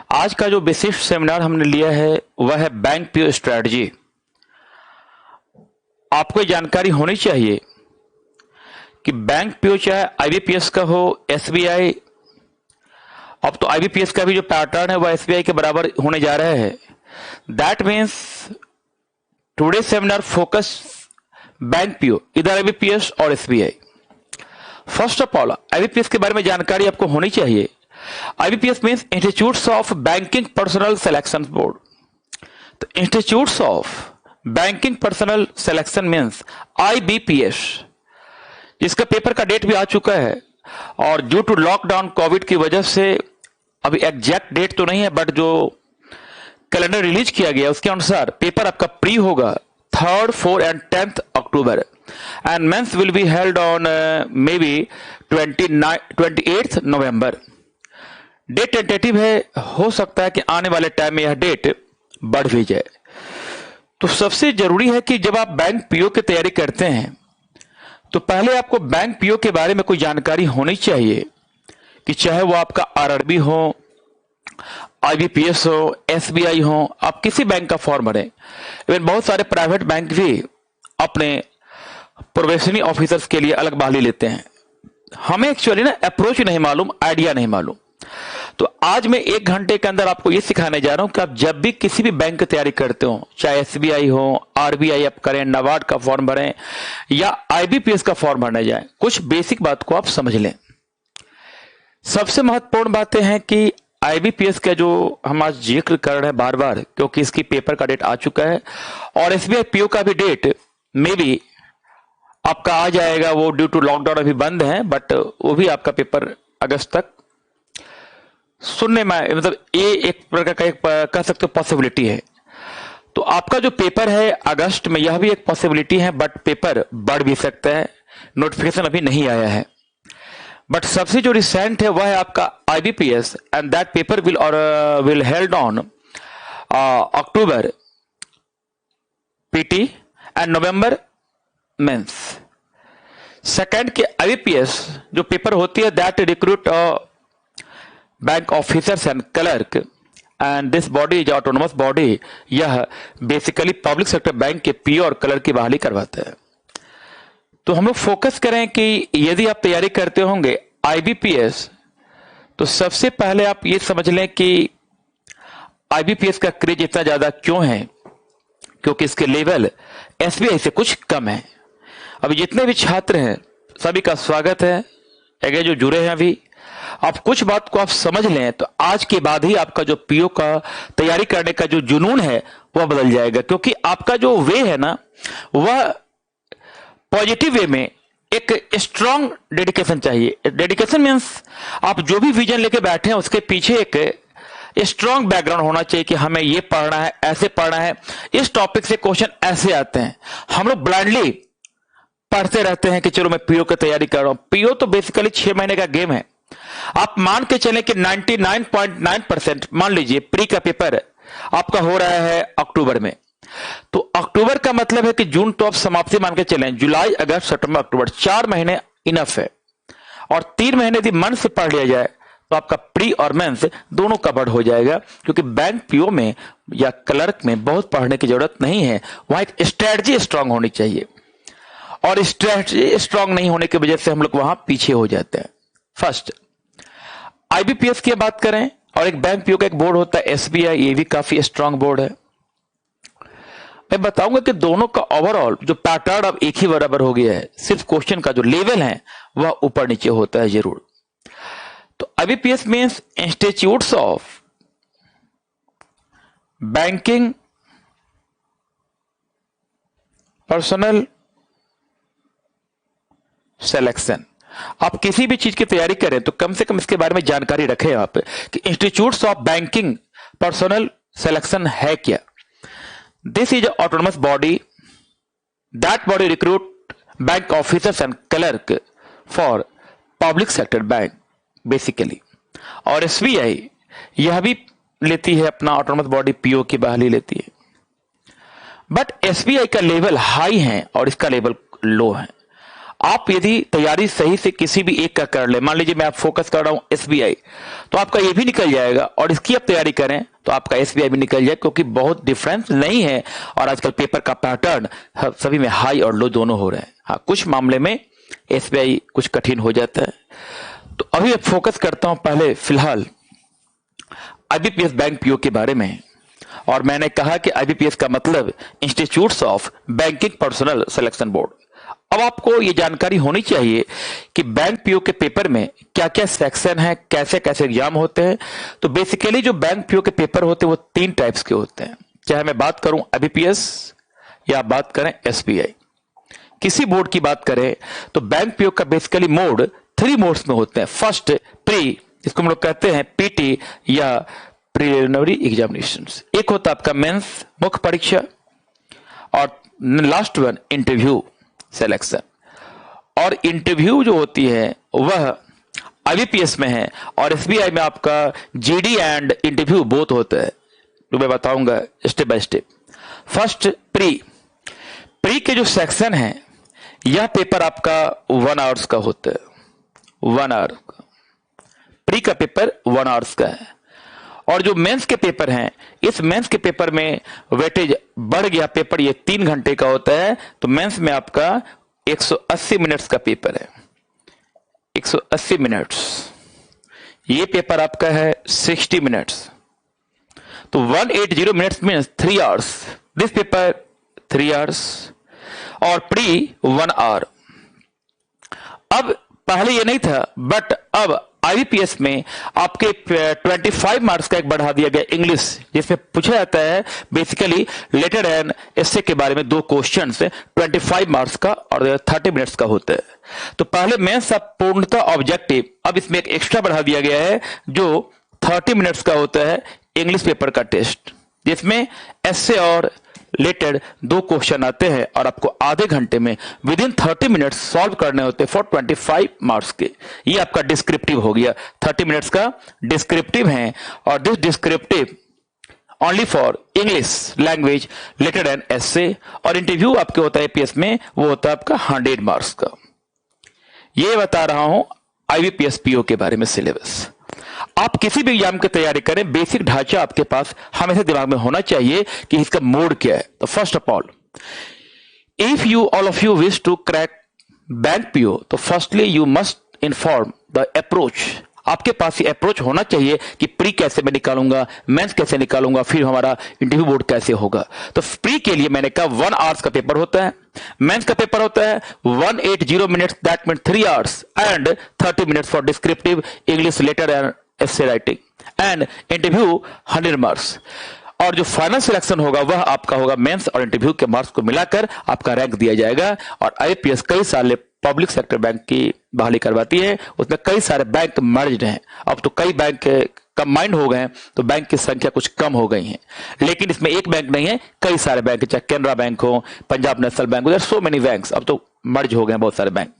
आज का जो विशिष्ट सेमिनार हमने लिया है वह है बैंक पीओ स्ट्रेटजी। आपको ये जानकारी होनी चाहिए कि बैंक पीओ चाहे आईबीपीएस का हो, एसबीआई, अब तो आईबीपीएस का भी जो पैटर्न है वह एसबीआई के बराबर होने जा रहा है। That means today seminar focus bank PO, इधर आईबीपीएस और SBI. First of all IBPS के बारे में जानकारी आपको होनी चाहिए। IBPS means Institutes of Banking Personnel Selection Board. तो Institutes of Banking Personnel Selection means IBPS, जिसका पेपर का डेट भी आ चुका है और ड्यू टू लॉकडाउन कोविड की वजह से अभी एग्जैक्ट डेट तो नहीं है, बट जो कैलेंडर रिलीज किया गया उसके अनुसार पेपर आपका प्री होगा 3rd, 4th and 10th October and mains will be held on maybe 28th November. Date tentative है, हो सकता है कि आने वाले टाइम में यह डेट बढ़ भी जाए। तो सबसे जरूरी है कि जब आप बैंक पीओ की तैयारी करते हैं तो पहले आपको बैंक पीओ के बारे में कोई जानकारी होनी चाहिए कि चाहे वो आपका आरआरबी हो, आईबीपीएस हो, एसबीआई हो, आप किसी बैंक का फॉर्म भरें। इवन बहुत सारे प्राइवेट बैंक भी अपने प्रोबेशनरी ऑफिसर्स के लिए अलग बहाली लेते हैं। हमें एक्चुअली ना अप्रोच नहीं मालूम, आइडिया नहीं मालूम। तो आज मैं 1 घंटे के अंदर आपको यह सिखाने जा रहा हूं कि आप जब भी किसी भी बैंक की तैयारी करते हो, चाहे एसबीआई हो, आरबीआई आप करें, नाबार्ड का फॉर्म भरें या आईबीपीएस का फॉर्म भरने जाएं, कुछ बेसिक बात को आप समझ लें। सबसे महत्वपूर्ण बातें हैं कि आईबीपीएस का जो हम आज जिक्र कर रहे हैं बार बार, क्योंकि इसकी पेपर का डेट आ चुका है और एसबीआई पीओ का भी डेट मे बी आपका आ जाएगा। वो ड्यू टू लॉकडाउन अभी बंद है, बट वो भी आपका पेपर अगस्त तक सुनने में, मतलब ये एक प्रकार का एक कह सकते हो पॉसिबिलिटी है। तो आपका जो पेपर है अगस्त में, यह भी एक पॉसिबिलिटी है, बट पेपर बढ़ भी सकता है। नोटिफिकेशन अभी नहीं आया है, बट सबसे जो रिसेंट है वह है आपका IBPS and that paper will held on October PT and November mains. Second के आईबीपीएस जो पेपर होती है that recruit bank officers and clerk and this body is autonomous body. यह बेसिकली पब्लिक सेक्टर बैंक के PO और clerk की बहाली करवाता है। तो हम लोग फोकस करें कि यदि आप तैयारी करते होंगे आईबीपीएस, तो सबसे पहले आप ये समझ लें कि आईबीपीएस का क्रेज इतना ज्यादा क्यों है, क्योंकि इसके लेवल एसबीआई से कुछ कम है। अभी जितने भी छात्र हैं सभी का स्वागत है, आगे जो जुड़े हैं अभी आप कुछ बात को आप समझ लें तो आज के बाद ही आपका जो पीओ का तैयारी करने का जो जुनून है वह बदल जाएगा। क्योंकि आपका जो वे है ना, वह पॉजिटिव वे में एक स्ट्रांग डेडिकेशन चाहिए। डेडिकेशन मीन्स आप जो भी विजन लेके बैठे हैं उसके पीछे एक स्ट्रांग बैकग्राउंड होना चाहिए कि हमें ये पढ़ना है, ऐसे पढ़ना है, इस टॉपिक से क्वेश्चन ऐसे आते हैं। हम लोग ब्लाइंडली पढ़ते रहते हैं कि चलो मैं पीओ की तैयारी कर रहा हूं। पीओ तो बेसिकली 6 महीने का गेम है। आप मान के चलें कि 99.9% मान लीजिए प्री का पेपर आपका हो रहा है अक्टूबर में, तो अक्टूबर का मतलब है कि जून तो आप समाप्ति मान के चलें, जुलाई, अगस्त, सितंबर, अक्टूबर 4 महीने इनफ है। और 3 महीने यदि मन से पढ़ लिया जाए तो आपका प्री और मेंस दोनों कवर्ड हो जाएगा। क्योंकि बैंक पीओ में या क्लर्क में बहुत पढ़ने की जरूरत नहीं है, वहां एक स्ट्रेटजी स्ट्रांग होनी चाहिए और स्ट्रेटजी स्ट्रांग नहीं होने की वजह से हम लोग वहां पीछे हो जाते हैं। फर्स्ट आईबीपीएस की बात करें और एक बैंक पीओ का एक बोर्ड होता है एसबीआई, ये भी काफी स्ट्रांग बोर्ड है। मैं बताऊंगा कि दोनों का ओवरऑल जो पैटर्न अब एक ही बराबर हो गया है, सिर्फ क्वेश्चन का जो लेवल है वह ऊपर नीचे होता है जरूर। तो IBPS means institutes of banking personal selection. आप किसी भी चीज की तैयारी करें तो कम से कम इसके बारे में जानकारी रखें आप कि institutes of banking personal selection है क्या। This is autonomous body, that body recruit bank officers and clerk for public sector bank basically. और एसबीआई यह भी लेती है अपना ऑटोनोमस बॉडी पीओ की बहाली लेती है, बट एसबीआई का लेवल हाई है और इसका लेवल लो है। आप यदि तैयारी सही से किसी भी एक का कर ले, मान लीजिए मैं आप फोकस कर रहा हूं एसबीआई, तो आपका ये भी निकल जाएगा, और इसकी आप तैयारी करें तो आपका एसबीआई भी निकल जाए, क्योंकि बहुत डिफरेंस नहीं है। और आजकल पेपर का पैटर्न सभी में हाई और लो दोनों हो रहे हैं। हाँ, कुछ मामले में एसबीआई कुछ कठिन हो जाता है। तो अभी फोकस करता हूं पहले फिलहाल आईबीपीएस बैंक पीओ के बारे में। और मैंने कहा कि आईबीपीएस का मतलब institutes of banking personal selection board. अब आपको ये जानकारी होनी चाहिए कि बैंक पीओ के पेपर में क्या क्या सेक्शन है, कैसे कैसे एग्जाम होते हैं। तो बेसिकली जो बैंक पीओ के पेपर होते हैं वो 3 टाइप्स के होते हैं, चाहे मैं बात करूं आईबीपीएस या बात करें एसबीआई। किसी बोर्ड की बात करें तो बैंक पीओ का बेसिकली मोड 3 मोड्स में होते हैं। फर्स्ट प्री, जिसको हम लोग कहते हैं पीटी या प्रिलिमिनरी एग्जामिनेशंस। एक होता है आपका मेंस मुख्य परीक्षा, और लास्ट वन इंटरव्यू सिलेक्शन। और इंटरव्यू जो होती है वह आईबीपीएस में है, और एसबीआई में आपका जीडी एंड इंटरव्यू बोथ होता है, जो मैं बताऊंगा step by step. First pre के जो सेक्शन है, यह पेपर आपका 1 आवर्स का होता है। 1 आवर का प्री का पेपर 1 आवर्स का है। और जो मेंस के पेपर हैं, इस मेंस के पेपर में वेटेज बढ़ गया, पेपर ये 3 घंटे का होता है। तो मेंस में आपका 180 मिनट्स का पेपर है, 180 मिनट्स। ये पेपर आपका है 60 मिनट्स, तो 180 minutes means 3 hours. This paper 3 hours और प्री 1 आवर। अब पहले ये नहीं था, बट अब आईबीपीएस में आपके 25 मार्क्स का एक बढ़ा दिया गया इंग्लिश, जिसमें पूछा जाता है बेसिकली लेटर एंड एसे के बारे में 2 क्वेश्चंस 25 मार्क्स का और 30 मिनट्स का होता है। तो पहले मेंस पूर्णतः ऑब्जेक्टिव, अब इसमें एक एक्स्ट्रा बढ़ा दिया गया है जो 30 मिनट्स का होता है इंग्लिश पेपर का टेस्ट, जिसमें एसे और रिलेटेड 2 क्वेश्चन आते हैं और आपको आधे घंटे में विद इन 30 मिनट्स सॉल्व करने होते हैं फॉर 25 मार्क्स के। ये आपका डिस्क्रिप्टिव हो गया, 30 मिनट्स का डिस्क्रिप्टिव है। और this descriptive only for English language related and essay. और इंटरव्यू आपके होता है एपीएस में, वो होता है आपका 100 मार्क्स का। ये बता रहा हूं आईबीपीएस पीओ के बारे में सिलेबस। आप किसी भी एग्जाम की तैयारी करें, बेसिक ढांचा आपके पास हमेशा दिमाग में होना चाहिए कि इसका मोड क्या है। तो first of all, if you all of you wish to crack bank PO, तो firstly you must inform the approach. आपके पास ये अप्रोच होना चाहिए कि प्री कैसे मैं निकालूंगा, मेंस कैसे निकालूंगा, फिर हमारा इंटरव्यू बोर्ड कैसे होगा। तो प्री के लिए मैंने कहा 1 आवर्स का पेपर होता है, मेंस का पेपर होता है 180 minutes, that mean 3 hours and 30 minutes for descriptive English letter and essay writing, and interview 100 marks. और जो फाइनल सिलेक्शन होगा वह आपका होगा मेंस और इंटरव्यू के मार्क्स को मिलाकर आपका रैंक दिया जाएगा। और आईपीएस कई सारे पब्लिक सेक्टर बैंक की बहाली करवाती है, उसमें कई सारे बैंक मर्ज्ड हैं। अब तो कई बैंक कंबाइंड हो गए हैं, तो बैंक की संख्या कुछ कम हो गई है। लेकिन इसमें एक बैंक नहीं है, कई सारे बैंक, चाहे कैनरा बैंक हो, पंजाब नेशनल बैंक हो, सो मेनी बैंक्स, अब तो मर्ज हो गए हैं बहुत सारे बैंक।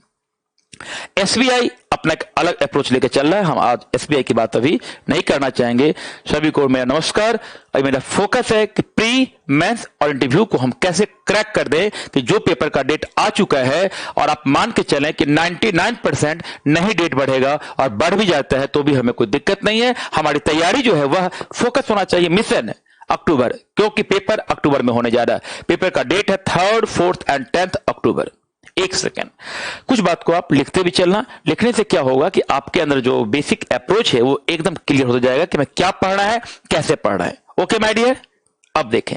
एसबीआई अपना एक अलग अप्रोच लेकर चल रहा है, हम आज एसबीआई की बात अभी नहीं करना चाहेंगे। सभी को मेरा नमस्कार। और मेरा फोकस है कि प्री, मेंस और इंटरव्यू को हम कैसे क्रैक कर दें कि जो पेपर का डेट आ चुका है, और आप मान के चलें कि 99% नहीं डेट बढ़ेगा, और बढ़ भी जाता है तो भी हमें कोई दिक्कत नहीं है। हमारी तैयारी जो है वह फोकस होना चाहिए मिशन अक्टूबर, क्योंकि पेपर अक्टूबर में होने जा रहा है। पेपर का डेट है 3rd, 4th एंड 10th अक्टूबर। एक सेकेंड, कुछ बात को आप लिखते भी चलना। लिखने से क्या होगा कि आपके अंदर जो बेसिक अप्रोच है वो एकदम क्लियर हो जाएगा कि मैं क्या पढ़ना है, कैसे पढ़ना है। ओके माय डियर, अब देखें।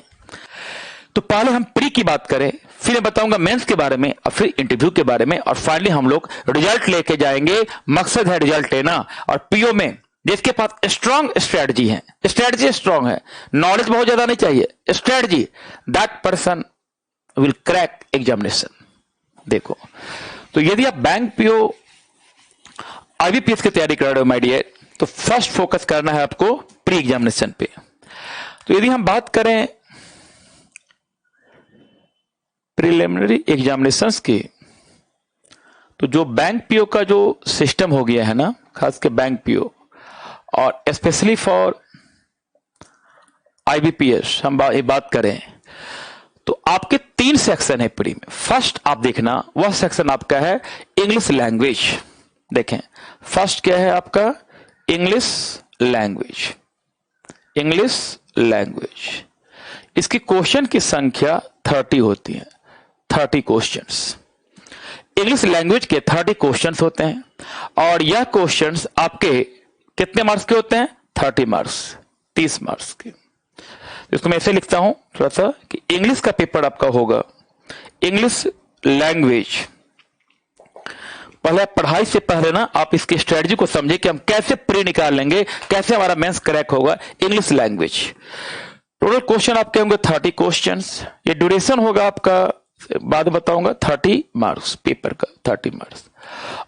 तो पहले हम प्री की बात करें, फिर मैं बताऊंगा मेंस के बारे में, और फिर इंटरव्यू के बारे में, और फाइनली हम लोग रिजल्ट लेके जाएंगे। मकसद है रिजल्ट लेना। और पीओ में जिसके पास स्ट्रांग स्ट्रेटजी है, स्ट्रेटजी स्ट्रांग है, नॉलेज बहुत ज्यादा नहीं चाहिए, strategy, that person will crack examination. देखो, तो यदि आप बैंक पीओ आईबीपीएस की तैयारी कर रहे हो माय डियर, तो फर्स्ट फोकस करना है आपको प्री एग्जामिनेशन पे। तो यदि हम बात करें प्रिलिमिनरी एग्जामिनेशंस की, तो जो बैंक पीओ का जो सिस्टम हो गया है ना, खास के बैंक पीओ और स्पेशली फॉर आईबीपीएस हम बात करें, तो आपके 3 सेक्शन है प्री में। फर्स्ट आप देखना वह सेक्शन आपका है इंग्लिश लैंग्वेज। देखें फर्स्ट क्या है आपका इंग्लिश लैंग्वेज। इंग्लिश लैंग्वेज इसकी क्वेश्चन की संख्या 30 होती है, 30 क्वेश्चंस। इंग्लिश लैंग्वेज के 30 क्वेश्चंस होते हैं और यह क्वेश्चंस आपके कितने मार्क्स के होते हैं 30 मार्क्स, 30 मार्क्स के। इसको मैं ऐसे लिखता हूं थोड़ा सा कि इंग्लिश का पेपर आपका होगा इंग्लिश लैंग्वेज। पहले पढ़ाई से पहले ना आप इसकी स्ट्रेटजी को समझे कि हम कैसे प्री निकाल लेंगे, कैसे हमारा मेंस क्रैक होगा इंग्लिश लैंग्वेज। टोटल क्वेश्चन आपके होंगे 30 क्वेश्चंस। ये ड्यूरेशन होगा आपका बाद में बताऊंगा 30 मार्क्स पेपर का, 30 मार्क्स।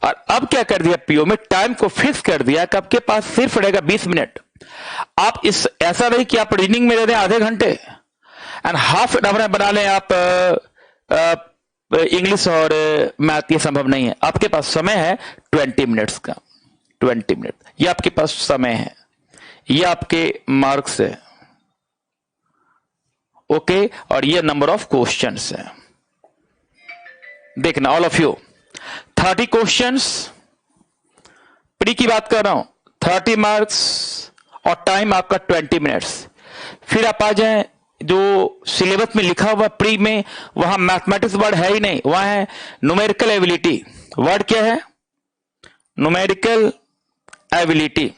और अब क्या कर दिया पीओ में टाइम को फिक्स कर दिया कि आपके पास सिर्फ रहेगा 20 मिनट। आप इस ऐसा नहीं कि आप रीडिंग में दे दें आधे घंटे एंड हाफ एन आवर बना लें आप इंग्लिश और मैथ, ये संभव नहीं है। आपके पास समय है 20 मिनट्स का, 20 मिनट ये आपके पास समय है, ये आपके मार्क्स है ओके। और ये नंबर ऑफ क्वेश्चंस है। देखना all of you 30 questions pre की बात कर रहा हूं, 30 मार्क्स और टाइम आपका 20 मिनट्स। फिर आप आ जाएं जो सिलेबस में लिखा हुआ प्री में, वहां मैथमेटिक्स वर्ड है ही नहीं, वहां है न्यूमेरिकल एबिलिटी। वर्ड क्या है न्यूमेरिकल एबिलिटी।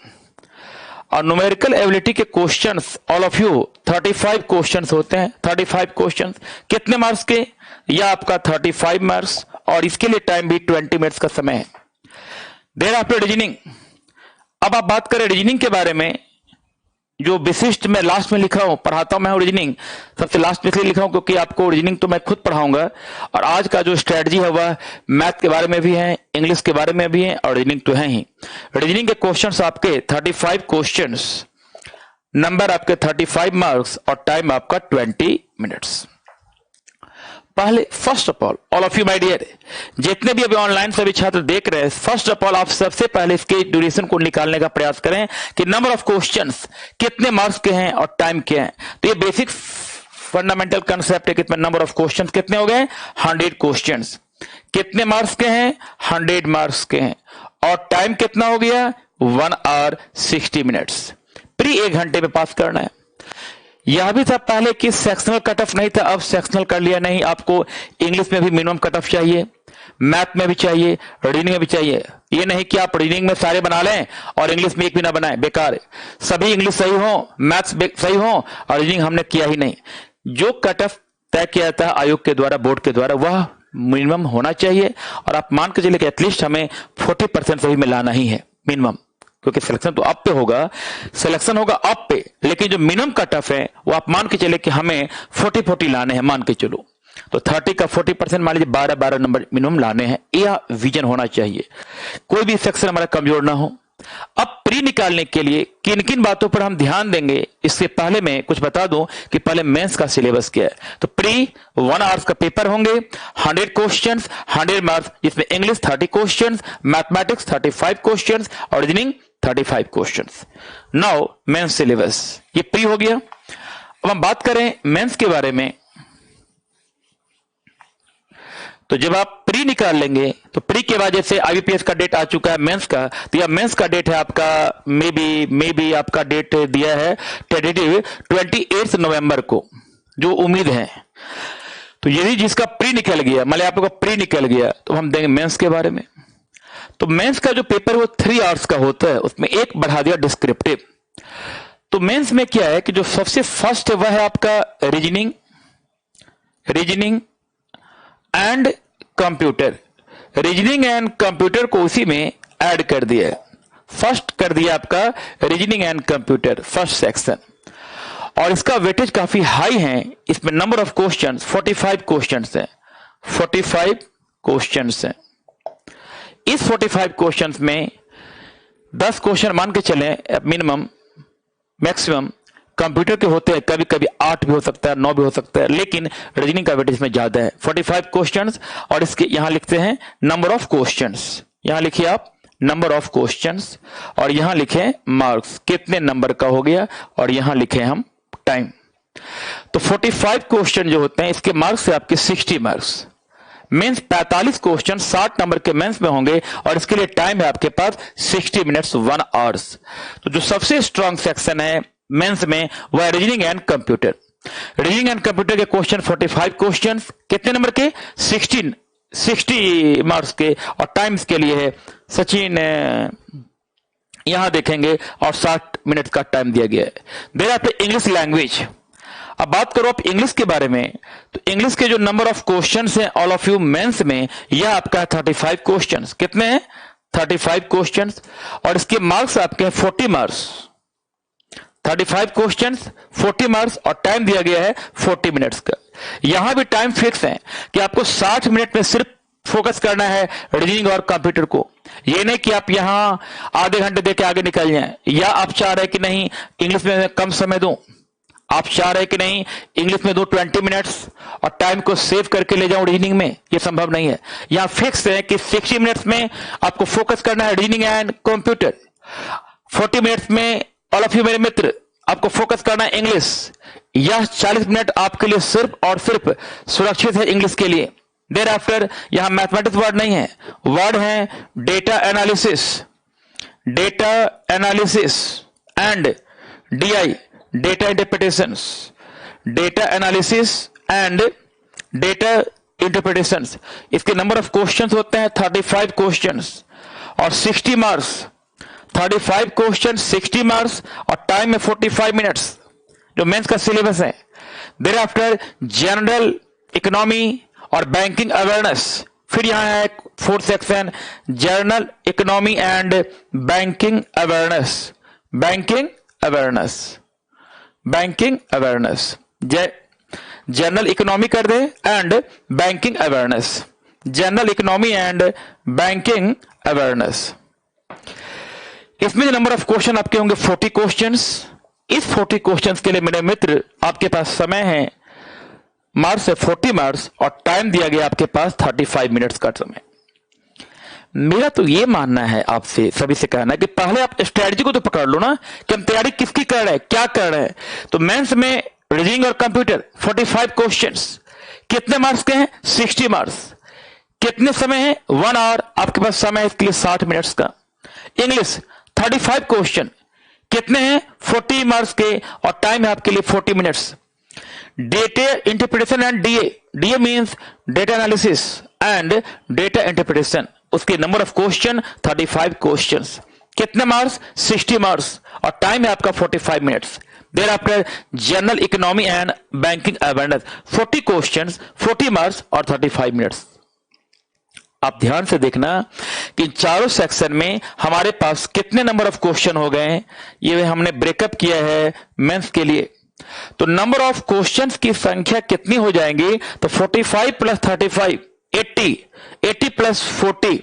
और न्यूमेरिकल एबिलिटी के questions all of you 35 questions होते हैं। 35 क्वेश्चंस कितने मार्क्स के, या आपका 35 मार्क्स और इसके लिए टाइम भी 20 मिनट्स का समय है। देन आफ्टर रीजनिंग, अब आप बात करें रीजनिंग के बारे में, जो विशिष्ट में लास्ट में लिखा हूं, पढ़ाता हूं मैं रीजनिंग सबसे लास्ट में इसलिए लिखा हूं क्योंकि आपको रीजनिंग तो मैं खुद पढ़ाऊंगा और आज का जो स्ट्रेटजी है वह मैथ के बारे में भी है, इंग्लिश के बारे में भी है और रीजनिंग तो है ही। रीजनिंग के क्वेश्चंस आपके 35 क्वेश्चंस, नंबर आपके 35 मार्क्स और टाइम आपका 20 मिनट्स। पहले first of all of you my dear, जितने भी अभी ऑनलाइन सभी छात्र देख रहे हैं, फर्स्ट ऑफ ऑल आप सबसे पहले इसके ड्यूरेशन को निकालने का प्रयास करें कि नंबर ऑफ क्वेश्चंस कितने मार्क्स के हैं और टाइम के हैं। तो ये बेसिक फंडामेंटल कंसेप्ट है। कितने नंबर ऑफ क्वेश्चंस कितने हो गए 100 क्वेश्चंस। कितने मार्क्स के हैं 100 मार्क्स के हैं और टाइम कितना हो गया 1 आवर 60 मिनट्स। प्री 1 घंटे में पास करना है। यह भी था पहले कि सेक्शनल कट ऑफ नहीं था, अब सेक्शनल कर लिया। नहीं, आपको इंग्लिश में भी मिनिमम कट ऑफ चाहिए, मैथ में भी चाहिए, रीडिंग में भी चाहिए। ये नहीं कि आप रीडिंग में सारे बना लें और इंग्लिश में एक भी ना बनाए, बेकार है। सभी इंग्लिश सही हो, मैथ्स सही हो और रीडिंग हमने किया ही नहीं। जो कट ऑफ तय किया था आयोग के द्वारा, बोर्ड के द्वारा, वह मिनिमम होना चाहिए। और आप मान के चलिए कि एटलीस्ट हमें 40% सभी में लाना ही है मिनिमम, क्योंकि सिलेक्शन तो अप पे होगा, सिलेक्शन होगा अप पे, लेकिन जो मिनिमम कट ऑफ है वो आप मान के चले कि हमें 40 लाने हैं, मान के चलो। तो 30 का 40% मान लीजिए 12 नंबर मिनिमम लाने हैं। यह विजन होना चाहिए, कोई भी सेक्शन हमारा कमजोर ना हो। अब प्री निकालने के लिए किन किन बातों पर हम ध्यान देंगे, इससे पहले मैं कुछ बता दूं कि पहले मेंस का सिलेबस क्या है। तो प्री 1 आवर्स का पेपर होंगे, 100 क्वेश्चंस, 100 मार्क्स, जिसमें इंग्लिश 30 क्वेश्चंस, मैथमेटिक्स 35 क्वेश्चंस और reasoning 35 questions. Now mains syllabus ये प्री हो गया। अब हम बात करें मेंस के बारे में, तो जब आप प्री निकाल लेंगे तो प्री के बाद जैसे आईबीपीएस का डेट आ चुका है मेंस का, तो यह मेंस का डेट है आपका मे बी आपका डेट दिया है टेंटेटिव 28 नवंबर को, जो उम्मीद है। तो यदि जिसका प्री निकल गया, मान लिया आप लोग का प्री निकल गया, तो हम देंगे मेंस के बारे में। तो मेंस का जो पेपर वो 3 आवर्स का होता है, उसमें एक बढ़ा दिया डिस्क्रिप्टिव। तो मेंस में क्या है कि जो सबसे फर्स्ट है वह है आपका reasoning and computer. Reasoning and computer को उसी में ऐड कर दिया है। फर्स्ट कर दिया आपका reasoning and computer first section, और इसका वेटेज काफी हाई है। इसमें नंबर ऑफ क्वेश्चंस 45 क्वेश्चंस है, 45 क्वेश्चंस है। इस 45 क्वेश्चंस में 10 क्वेश्चन मान के चलें मिनिमम, मैक्सिमम कंप्यूटर के होते हैं, कभी कभी 8 भी हो सकता है, 9 भी हो सकता है, लेकिन रीजनिंग का वेटेज में ज्यादा है 45 क्वेश्चंस। और इसके यहां लिखते हैं नंबर ऑफ क्वेश्चंस, यहां लिखिए आप नंबर ऑफ क्वेश्चंस और यहां लिखे मार्क्स कितने नंबर का हो गया, और यहां लिखे हम टाइम। तो 45 क्वेश्चन जो होते हैं इसके मार्क्स से आपके 60 मार्क्स, मीन्स 45 क्वेश्चन 60 नंबर के मेंस में होंगे और इसके लिए टाइम है आपके पास 60 मिनट्स 1 आवर्स। तो जो सबसे स्ट्रांग सेक्शन है मेंस में वह है reasoning and computer. Reasoning and computer के क्वेश्चन 45 क्वेश्चन कितने नंबर के 60 मार्क्स के, और टाइम्स के लिए है सचिन यहां देखेंगे और 60 मिनट का टाइम दिया गया है। देर आपके इंग्लिश लैंग्वेज, अब बात करो आप इंग्लिश के बारे में, तो इंग्लिश के जो नंबर ऑफ क्वेश्चंस हैं ऑल ऑफ यू मेंस में, यह आपका 35 क्वेश्चंस। कितने हैं 35 क्वेश्चंस, और इसके मार्क्स आपके हैं 40 मार्क्स। 35 क्वेश्चंस 40 मार्क्स और टाइम दिया गया है 40 मिनट्स का। यहां भी टाइम फिक्स है कि आपको 60 मिनट में सिर्फ फोकस करना है रीजनिंग और कंप्यूटर को। ये नहीं कि आप यहां आधे घंटे देके आगे निकल जाएं, या आप चाह रहे कि नहीं इंग्लिश में कम समय दूं, आप चाह रहे कि नहीं इंग्लिश में दो 20 मिनट्स और टाइम को सेव करके ले जाऊं रीजनिंग में, ये संभव नहीं है। यहां फिक्स है कि 60 मिनट्स में आपको फोकस करना है रीजनिंग एंड कंप्यूटर, 40 मिनट्स में ऑल ऑफ यू मेरे मित्र आपको फोकस करना है इंग्लिश। यह 40 मिनट आपके लिए सिर्फ और सिर्फ सुरक्षित है इंग्लिश के लिए। देर आफ्टर यहां मैथमेटिक्स वर्ड नहीं है, वर्ड है data analysis and DI data interpretations, data analysis and data interpretations. इसके नंबर ऑफ क्वेश्चंस होते हैं 35 क्वेश्चंस और 60 मार्क्स। 35 क्वेश्चन 60 मार्क्स और टाइम में 45 मिनट्स जो मेंस का सिलेबस है। देर आफ्टर जनरल इकोनॉमी और बैंकिंग अवेयरनेस, फिर यहां है 4th section general economy and banking awareness, general economy कर दे and banking awareness, general economy and banking awareness. इसमें जो नंबर ऑफ क्वेश्चन आपके होंगे 40 क्वेश्चंस। इस 40 क्वेश्चंस के लिए मेरे मित्र आपके पास समय है मार्क्स है 40 मार्क्स और टाइम दिया गया आपके पास 35 मिनट्स का समय। मेरा तो ये मानना है आपसे सभी से कहना है कि पहले आप स्ट्रेटजी को तो पकड़ लो ना कि हम तैयारी किसकी कर रहे हैं, क्या कर रहे हैं। तो मेंस में रीजनिंग और कंप्यूटर 45 क्वेश्चंस कितने मार्क्स के हैं 60 मार्क्स। कितने समय है 1 आवर आपके पास समय है इसके लिए 60 मिनट्स का। इंग्लिश 35 क्वेश्चन कितने हैं 40 मार्क्स के और टाइम है आपके लिए 40 minutes. Data interpretation and DA means data analysis and data interpretation, उसके नंबर ऑफ क्वेश्चन 35 क्वेश्चंस। कितने मार्क्स 60 मार्क्स और टाइम है आपका 45 minutes. There after general economy and banking awareness 40 questions 40 marks और 35 मिनट्स। आप ध्यान से देखना कि चारों सेक्शन में हमारे पास कितने नंबर ऑफ क्वेश्चन हो गए हैं, ये हमने ब्रेकअप किया है मेंस के लिए। तो नंबर ऑफ क्वेश्चंस की संख्या कितनी हो जाएंगी, तो 45 प्लस 35 80 प्लस 40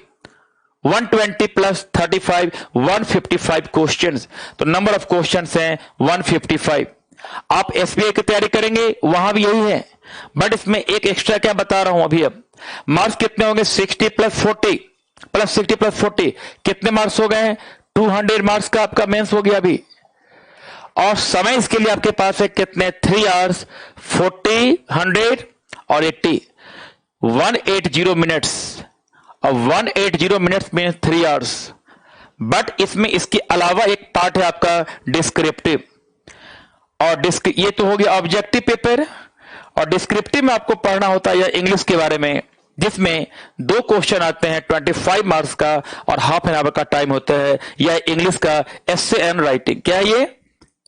120 प्लस 35 155 क्वेश्चंस। तो नंबर ऑफ क्वेश्चंस हैं 155। आप SBI की तैयारी करेंगे वहां भी यही है, बट इसमें एक एक्स्ट्रा क्या बता रहा हूं अभी। अब मार्क्स कितने होंगे 60 प्लस 40 प्लस 60 प्लस 40 कितने मार्क्स हो गए 200 मार्क्स का आपका मेंस हो गया अभी। और समय इसके लिए आपके पास है कितने 3 आवर्स 40 100 और 80 180 मिनट्स। और 180 मिनट्स में 3 आवर्स। बट इसमें इसके अलावा एक पार्ट है आपका डिस्क्रिप्टिव, और ये तो हो गया ऑब्जेक्टिव पेपर। और डिस्क्रिप्टिव में आपको पढ़ना होता है या इंग्लिश के बारे में, जिसमें 2 क्वेश्चन आते हैं 25 मार्क्स का और हाफ एन आवर का टाइम होता है। या इंग्लिश का एसे एंड राइटिंग, क्या है ये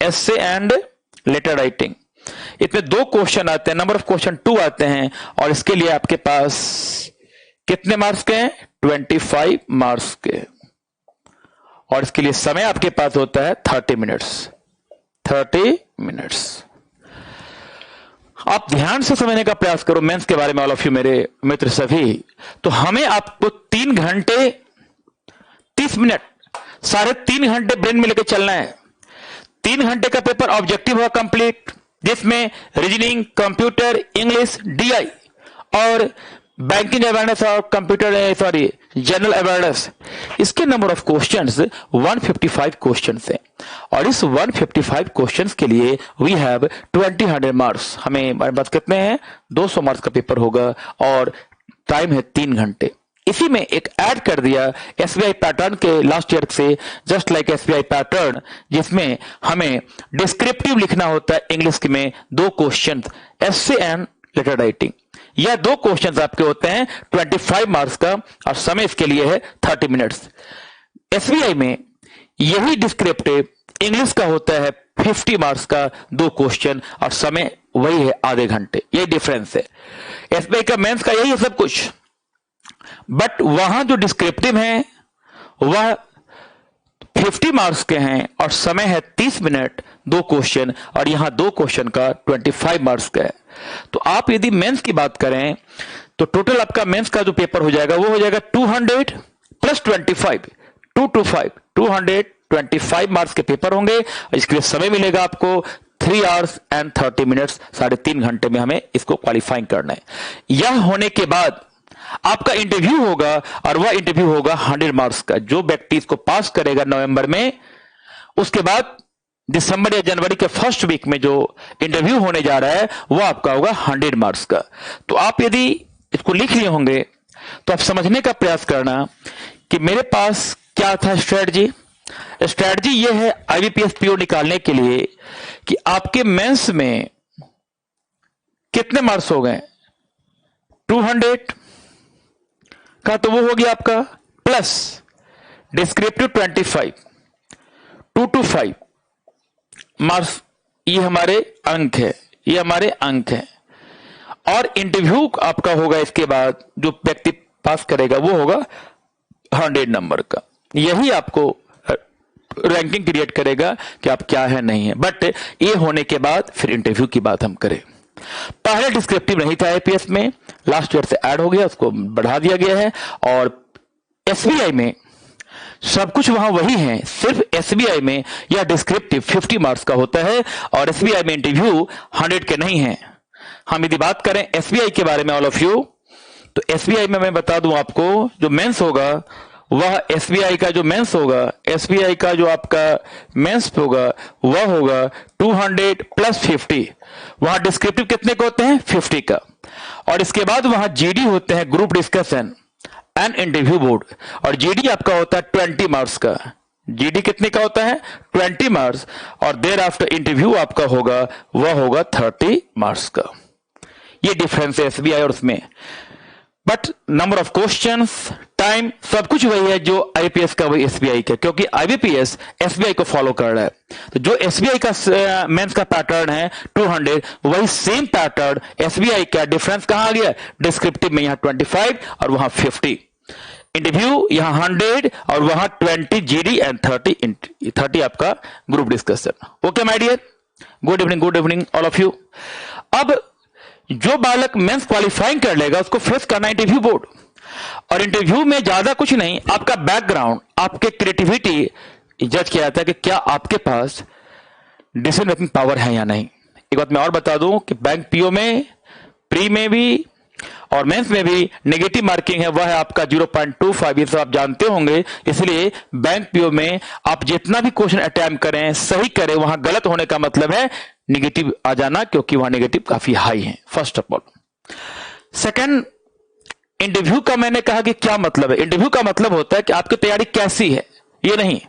एसे एंड लेटर राइटिंग। इसमें 2 क्वेश्चन आते हैं, नंबर ऑफ क्वेश्चन 2 आते हैं और इसके लिए आपके पास कितने मार्क्स के हैं 25 मार्क्स के। और इसके लिए समय आपके पास होता है 30 मिनट्स। आप ध्यान से समझने का प्रयास करो मेंस के बारे में ऑल ऑफ यू मेरे मित्र सभी। तो हमें आपको 3 घंटे 30 मिनट 3.5 घंटे ब्रेन में लेकर चलना है। 3 घंटे का पेपर ऑब्जेक्टिव होगा कंप्लीट, जिसमें रीजनिंग, कंप्यूटर, इंग्लिश, DI और बैंकिंग अवेयरनेस और कंप्यूटर जनरल अवेयरनेस, इसके नंबर ऑफ क्वेश्चंस 155 क्वेश्चंस हैं और इस 155 क्वेश्चंस के लिए वी हैव 20 मार्क्स। हमें हमारे पास कितने हैं, 200 मार्क्स का पेपर होगा और टाइम है 3 घंटे। इसी में एक ऐड कर दिया एसबीआई पैटर्न के लास्ट ईयर से, जस्ट लाइक एसबीआई पैटर्न, जिसमें हमें डिस्क्रिप्टिव लिखना होता है इंग्लिश में 2 question, essay and later writing. यह 2 क्वेश्चन आपके होते हैं 25 मार्क्स का और समय इसके लिए है 30 मिनट्स। एसबीआई में यही डिस्क्रिप्टिव इंग्लिश का होता है 50 मार्क्स का 2 क्वेश्चन और समय वही है आधे घंटे। यही डिफरेंस है। एसबीआई का मेंस का यही है सब कुछ, बट वहां जो डिस्क्रिप्टिव है वह 50 मार्क्स के हैं और समय है 30 मिनट 2 क्वेश्चन, और यहां 2 क्वेश्चन का 25 मार्क्स का है। तो आप यदि मेंस की बात करें तो टोटल आपका मेंस का जो पेपर हो जाएगा वो हो जाएगा 200 प्लस 25, 225, 225 मार्क्स के पेपर होंगे। इसके लिए समय मिलेगा आपको 3 आवर्स एंड 30 मिनट्स, 3.5 घंटे में हमें इसको क्वालिफाइंग करना है। यह होने के बाद आपका इंटरव्यू होगा और वह इंटरव्यू होगा 100 मार्क्स का। जो व्यक्ति इसको पास करेगा नवंबर में, उसके बाद दिसंबर या जनवरी के फर्स्ट वीक में जो इंटरव्यू होने जा रहा है वो आपका होगा 100 मार्क्स का। तो आप यदि इसको लिख लिए होंगे तो आप समझने का प्रयास करना कि मेरे पास क्या था स्ट्रेटजी। स्ट्रेटजी ये है आईबीपीएस पीओ निकालने के लिए कि आपके मेंस में कितने मार्क्स हो गए, 200 का, तो वो हो गया आपका, प्लस डिस्क्रिप्टिव 25, 225 मार्क्स, ये हमारे अंक है, ये हमारे अंक है। और इंटरव्यू आपका होगा इसके बाद, जो व्यक्ति पास करेगा वो होगा 100 नंबर का। यही आपको रैंकिंग क्रिएट करेगा कि आप क्या है नहीं है। बट ये होने के बाद फिर इंटरव्यू की बात हम करें। पहले डिस्क्रिप्टिव नहीं था आईपीएस में, लास्ट ईयर से ऐड हो गया, उसको बढ़ा दिया गया है। और एसबीआई में सब कुछ वहां वही है, सिर्फ एसबीआई में यह डिस्क्रिप्टिव 50 मार्क्स का होता है और एसबीआई में इंटरव्यू 100 के नहीं है। हम यदि बात करें एसबीआई के बारे में ऑल ऑफ यू, तो एसबीआई में मैं बता दूं आपको, जो मेंस होगा वह एसबीआई का जो मेंस होगा, एसबीआई का जो आपका मेंस होगा वह होगा 200 प्लस 50। वहां डिस्क्रिप्टिव कितने के होते हैं, 50 का। और इसके बाद वहां जीडी होते हैं, group discussion and interview board, और जीडी आपका होता है 20 मार्क्स का। जीडी कितने का होता है, 20 मार्क्स, और देर आफ्टर इंटरव्यू आपका होगा वह होगा 30 मार्क्स का। ये डिफरेंस है एसबीआई और उसमें। But number of questions, time, सब कुछ वही है जो आईपीएस का वही एसबीआई का, क्योंकि आईबीपीएस एसबीआई को फॉलो कर रहा है। तो जो एसबीआई का मेंस का पैटर्न है 200, वही सेम पैटर्न एसबीआई का। डिफरेंस कहां आ गया, डिस्क्रिप्टिव में यहां 25 और वहां 50, इंटरव्यू यहां 100 और वहां 20 जीडी एंड 30 आपका group discussion. Okay my dear, good evening all of you. अब जो बालक मेंस क्वालिफाइंग कर लेगा उसको फेस करना इंटरव्यू बोर्ड, और इंटरव्यू में ज्यादा कुछ नहीं, आपका बैकग्राउंड, आपके क्रिएटिविटी जज किया जाता है कि क्या आपके पास डिसीजन मेकिंग पावर है या नहीं। एक बात मैं और बता दूं कि बैंक पीओ में, प्री में भी और मेंस में भी नेगेटिव मार्किंग है, वह है आपका 0.25। ये सब आप जानते होंगे। इसलिए बैंक पीओ में आप जितना भी क्वेश्चन अटेम्प्ट करें, सही करें, वहां गलत होने का मतलब है नेगेटिव आ जाना, क्योंकि वहां नेगेटिव काफी हाई है, first of all. Second, interview का मैंने कहा कि क्या मतलब है। इंटरव्यू का मतलब होता है कि आपकी तैयारी कैसी है, ये नहीं।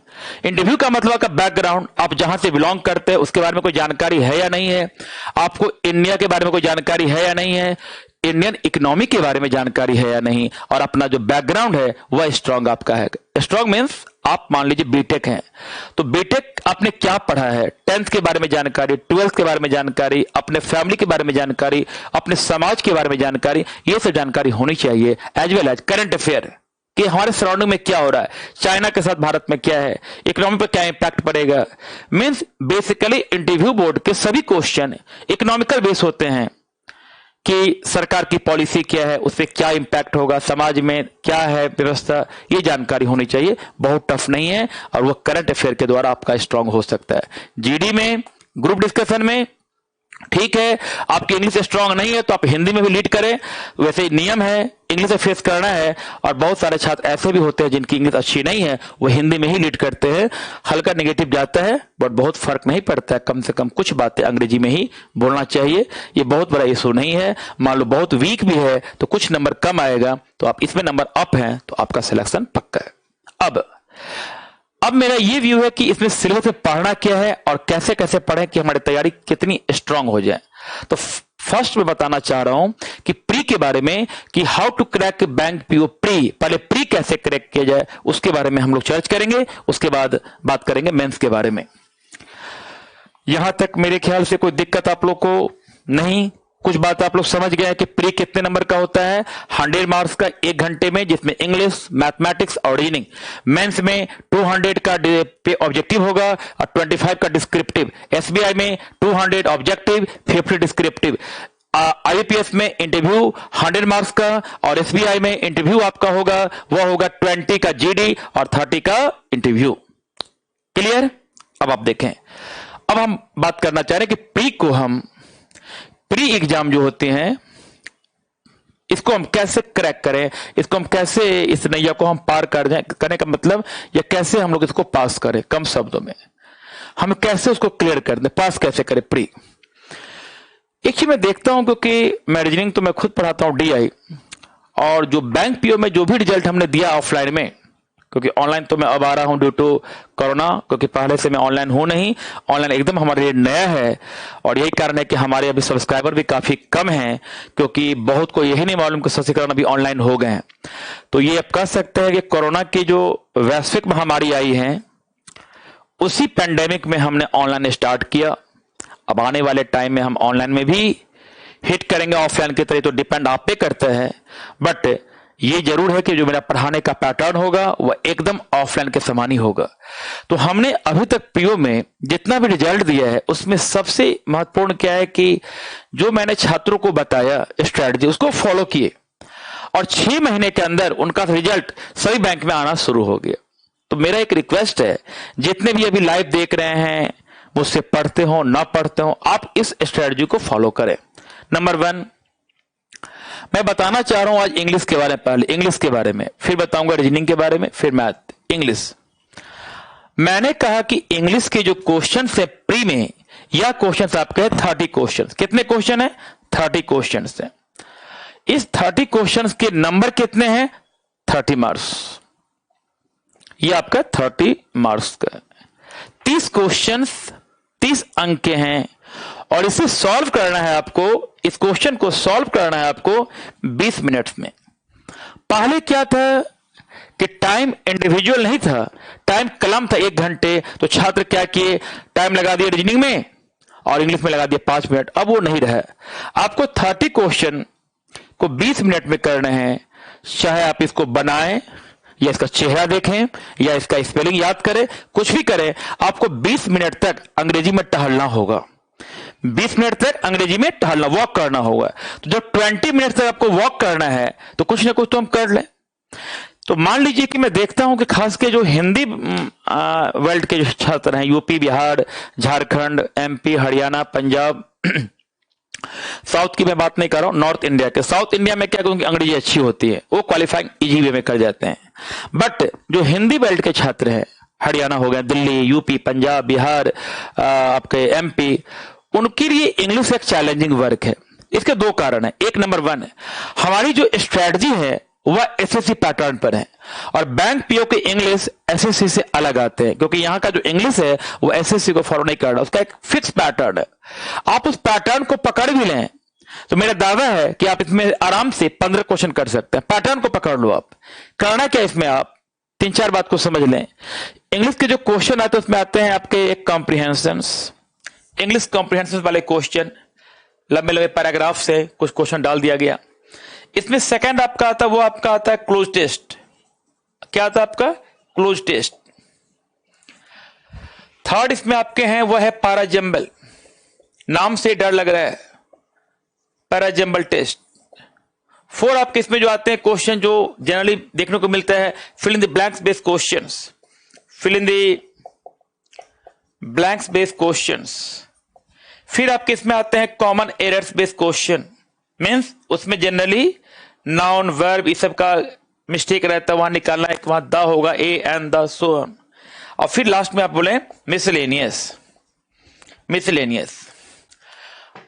इंटरव्यू का मतलब आपका बैकग्राउंड, आप जहां से बिलोंग करते हैं उसके बारे में कोई जानकारी है या नहीं है, आपको इंडिया के बारे में कोई जानकारी है या नहीं है, इंडियन इकोनॉमी के बारे में जानकारी है या नहीं, और अपना जो बैकग्राउंड है वह स्ट्रांग आपका है। स्ट्रांग मीन्स आप मान लीजिए बीटेक हैं, तो बीटेक आपने क्या पढ़ा है, 10th के बारे में जानकारी, 12th के बारे में जानकारी, अपने फैमिली के बारे में जानकारी, अपने समाज के बारे में जानकारी, ये सब जानकारी होनी चाहिए। As well as current affair कि हमारे सराउंडिंग में क्या हो रहा है, चाइना के साथ भारत में क्या है, इकोनॉमी पर क्या इंपैक्ट पड़ेगा। मींस बेसिकली इंटरव्यू बोर्ड के सभी क्वेश्चन इकोनॉमिकल बेस होते हैं कि सरकार की पॉलिसी क्या है, उससे क्या इंपैक्ट होगा, समाज में क्या है व्यवस्था, ये जानकारी होनी चाहिए। बहुत टफ नहीं है और वो करंट अफेयर के द्वारा आपका स्ट्रांग हो सकता है। जीडी में, ग्रुप डिस्कशन में ठीक है, आपकी इंग्लिश स्ट्रांग नहीं है तो आप हिंदी में भी लीड करें, वैसे नियम है इंग्लिश में फेस करना है, और बहुत सारे छात्र ऐसे भी होते हैं जिनकी इंग्लिश अच्छी नहीं है, वो हिंदी में ही लीड करते हैं, हल्का नेगेटिव जाता है, बट बहुत फर्क नहीं पड़ता है, कम से कम कुछ बातें अंग्रेजी में ही बोलना चाहिए, ये बहुत बड़ा इशू नहीं है। मान लो बहुत वीक भी है तो कुछ नंबर कम आएगा, तो आप इसमें नंबर अप हैं तो आपका सिलेक्शन पक्का है। अब मेरा ये व्यू है कि इसमें सिलेबस में पढ़ना क्या है और कैसे कैसे पढ़ें कि हमारी तैयारी कितनी स्ट्रांग हो जाए। तो फर्स्ट मैं बताना चाह रहा हूं कि प्री के बारे में, कि how to crack bank PO pre, पहले प्री कैसे क्रैक किया जाए उसके बारे में हम लोग चर्चा करेंगे, उसके बाद बात करेंगे मेंस के बारे में। यहां तक मेरे ख्याल से कोई दिक्कत आप लोग को नहीं, कुछ बात आप लोग समझ गए हैं कि प्री कितने नंबर का होता है, 100 मार्क्स का 1 घंटे में, जिसमें इंग्लिश, मैथमेटिक्स और रीजनिंग। मेंस में 200 का ऑब्जेक्टिव होगा और 25 का डिस्क्रिप्टिव। एसबीआई में 200 ऑब्जेक्टिव, 50 डिस्क्रिप्टिव। आईपीएस में इंटरव्यू 100 मार्क्स का, और एसबीआई में इंटरव्यू आपका होगा, वह होगा 20 का जीडी और 30 का इंटरव्यू। क्लियर? अब आप देखें, अब हम बात करना चाह रहे हैं कि प्री एग्जाम जो होते हैं इसको हम कैसे क्रैक करें, इसको हम कैसे, इस नैया को हम पार कर जाए, करने का मतलब, या कैसे हम लोग इसको पास करें, कम शब्दों में हम कैसे उसको क्लियर कर दें, पास कैसे करें प्री। एक चीज मैं देखता हूं, क्योंकि मैं रीजनिंग तो मैं खुद पढ़ाता हूं डीआई, और जो बैंक पीओ में जो भी रिजल्ट हमने दिया ऑफलाइन में, क्योंकि ऑनलाइन तो मैं अब आ रहा हूं ड्यू टू कोरोना, क्योंकि पहले से मैं ऑनलाइन हूं नहीं, ऑनलाइन एकदम हमारे लिए नया है, और यही कारण है कि हमारे अभी सब्सक्राइबर भी काफी कम हैं, क्योंकि बहुत को यही नहीं मालूम कि सशक्तिकरण अभी ऑनलाइन हो गए हैं। तो ये आप कह सकते हैं कि कोरोना की जो वैश्विक महामारी आई है, उसी पैंडेमिक में हमने ऑनलाइन स्टार्ट किया। अब आने वाले टाइम में हम ऑनलाइन में भी हिट करेंगे ऑफलाइन की तरह, तो डिपेंड आप पे करता है, बट ये जरूर है कि जो मेरा पढ़ाने का पैटर्न होगा वह एकदम ऑफलाइन के समान ही होगा। तो हमने अभी तक पीओ में जितना भी रिजल्ट दिया है, उसमें सबसे महत्वपूर्ण क्या है कि जो मैंने छात्रों को बताया स्ट्रेटजी, उसको फॉलो किए, और 6 महीने के अंदर उनका रिजल्ट सभी बैंक में आना शुरू हो गया। तो मेरा एक रिक्वेस्ट है, जितने भी अभी लाइव देख रहे हैं, मुझसे पढ़ते हो ना पढ़ते हो, आप इस स्ट्रेटजी को फॉलो करें। नंबर 1 मैं बताना चाह रहा हूं आज इंग्लिश के बारे में, पहले इंग्लिश के बारे में, फिर बताऊंगा रीजनिंग के बारे में, फिर मैथ। इंग्लिश, मैंने कहा कि इंग्लिश के जो क्वेश्चन है प्री में, या क्वेश्चन आपके 30 क्वेश्चन। कितने क्वेश्चन है? 30 क्वेश्चन है। इस 30 क्वेश्चन के नंबर कितने हैं? 30 मार्क्स। ये आपका 30 मार्क्स का 30 क्वेश्चन 30 अंक के हैं, और इसे सॉल्व करना है आपको, इस क्वेश्चन को सॉल्व करना है आपको 20 मिनट्स में। पहले क्या था कि टाइम इंडिविजुअल नहीं था, टाइम कलम था 1 घंटे, तो छात्र क्या किए, टाइम लगा दिए रीजनिंग में और इंग्लिश में लगा दिए 5 मिनट। अब वो नहीं रहा, आपको 30 क्वेश्चन को 20 मिनट में करना है। चाहे आप इसको बनाएं, या इसका चेहरा देखें, या इसका स्पेलिंग याद करें, कुछ भी करें, आपको 20 मिनट तक अंग्रेजी में टहलना होगा। 20 मिनट तक अंग्रेजी में टहलना, वॉक करना होगा। तो जब 20 मिनट तक आपको वॉक करना है, तो कुछ ना कुछ तो हम कर लें। तो मान लीजिए कि मैं देखता हूं कि खास के जो हिंदी वर्ल्ड के जो छात्र हैं, UP, Bihar, Jharkhand, MP, Haryana, Punjab, south की मैं बात नहीं कर रहा हूं, नॉर्थ इंडिया के, साउथ इंडिया में क्या उनकी अंग्रेजी अच्छी होती है, वो क्वालिफाइंग इजी वे में कर जाते हैं। बट जो हिंदी बेल्ट के छात्र हैं, हरियाणा हो गया, दिल्ली, यूपी, पंजाब, बिहार, आपके एमपी, उनके लिए इंग्लिश एक चैलेंजिंग वर्क है। इसके 2 कारण है। एक, नंबर 1 हमारी जो स्ट्रेटजी है वह एसएससी पैटर्न पर है, और बैंक पीओ के इंग्लिश एसएससी से अलग आते हैं, क्योंकि यहां का जो इंग्लिश है वो एसएससी को फॉलो नहीं कर रहा, उसका एक फिक्स पैटर्न है। आप उस पैटर्न को पकड़ भी लें तो मेरा दावा है कि आप इसमें आराम से 15 क्वेश्चन कर सकते हैं। पैटर्न को पकड़ लो। आप करना क्या इसमें, आप 3-4 बात को समझ लें। इंग्लिश के जो क्वेश्चन आते हैं उसमें आते हैं आपके एक कॉम्प्रिहेंशन, इंग्लिश कॉम्प्रिहेंशन वाले क्वेश्चन, लंबे लंबे पैराग्राफ से कुछ क्वेश्चन डाल दिया गया। इसमें सेकंड आपका आता है, वो आपका आता है क्लोज टेस्ट। क्या आता है आपका? Cloze test. थर्ड इसमें आपके हैं वो है पैराजम्बल, नाम से डर लग रहा है, पैराजम्बल टेस्ट। 4 आपके इसमें जो आते हैं क्वेश्चन जो जनरली देखने को मिलता है, fill in the blanks based questions, fill in the blanks based questions. फिर आपके इसमें आते हैं common errors based question, means उसमें जनरली नाउन वर्ब इस सब का मिस्टेक रहता है, वहां निकालना है, वहां द होगा, A and the so on. और फिर लास्ट में आप बोले मिसलेनियस। मिसलेनियस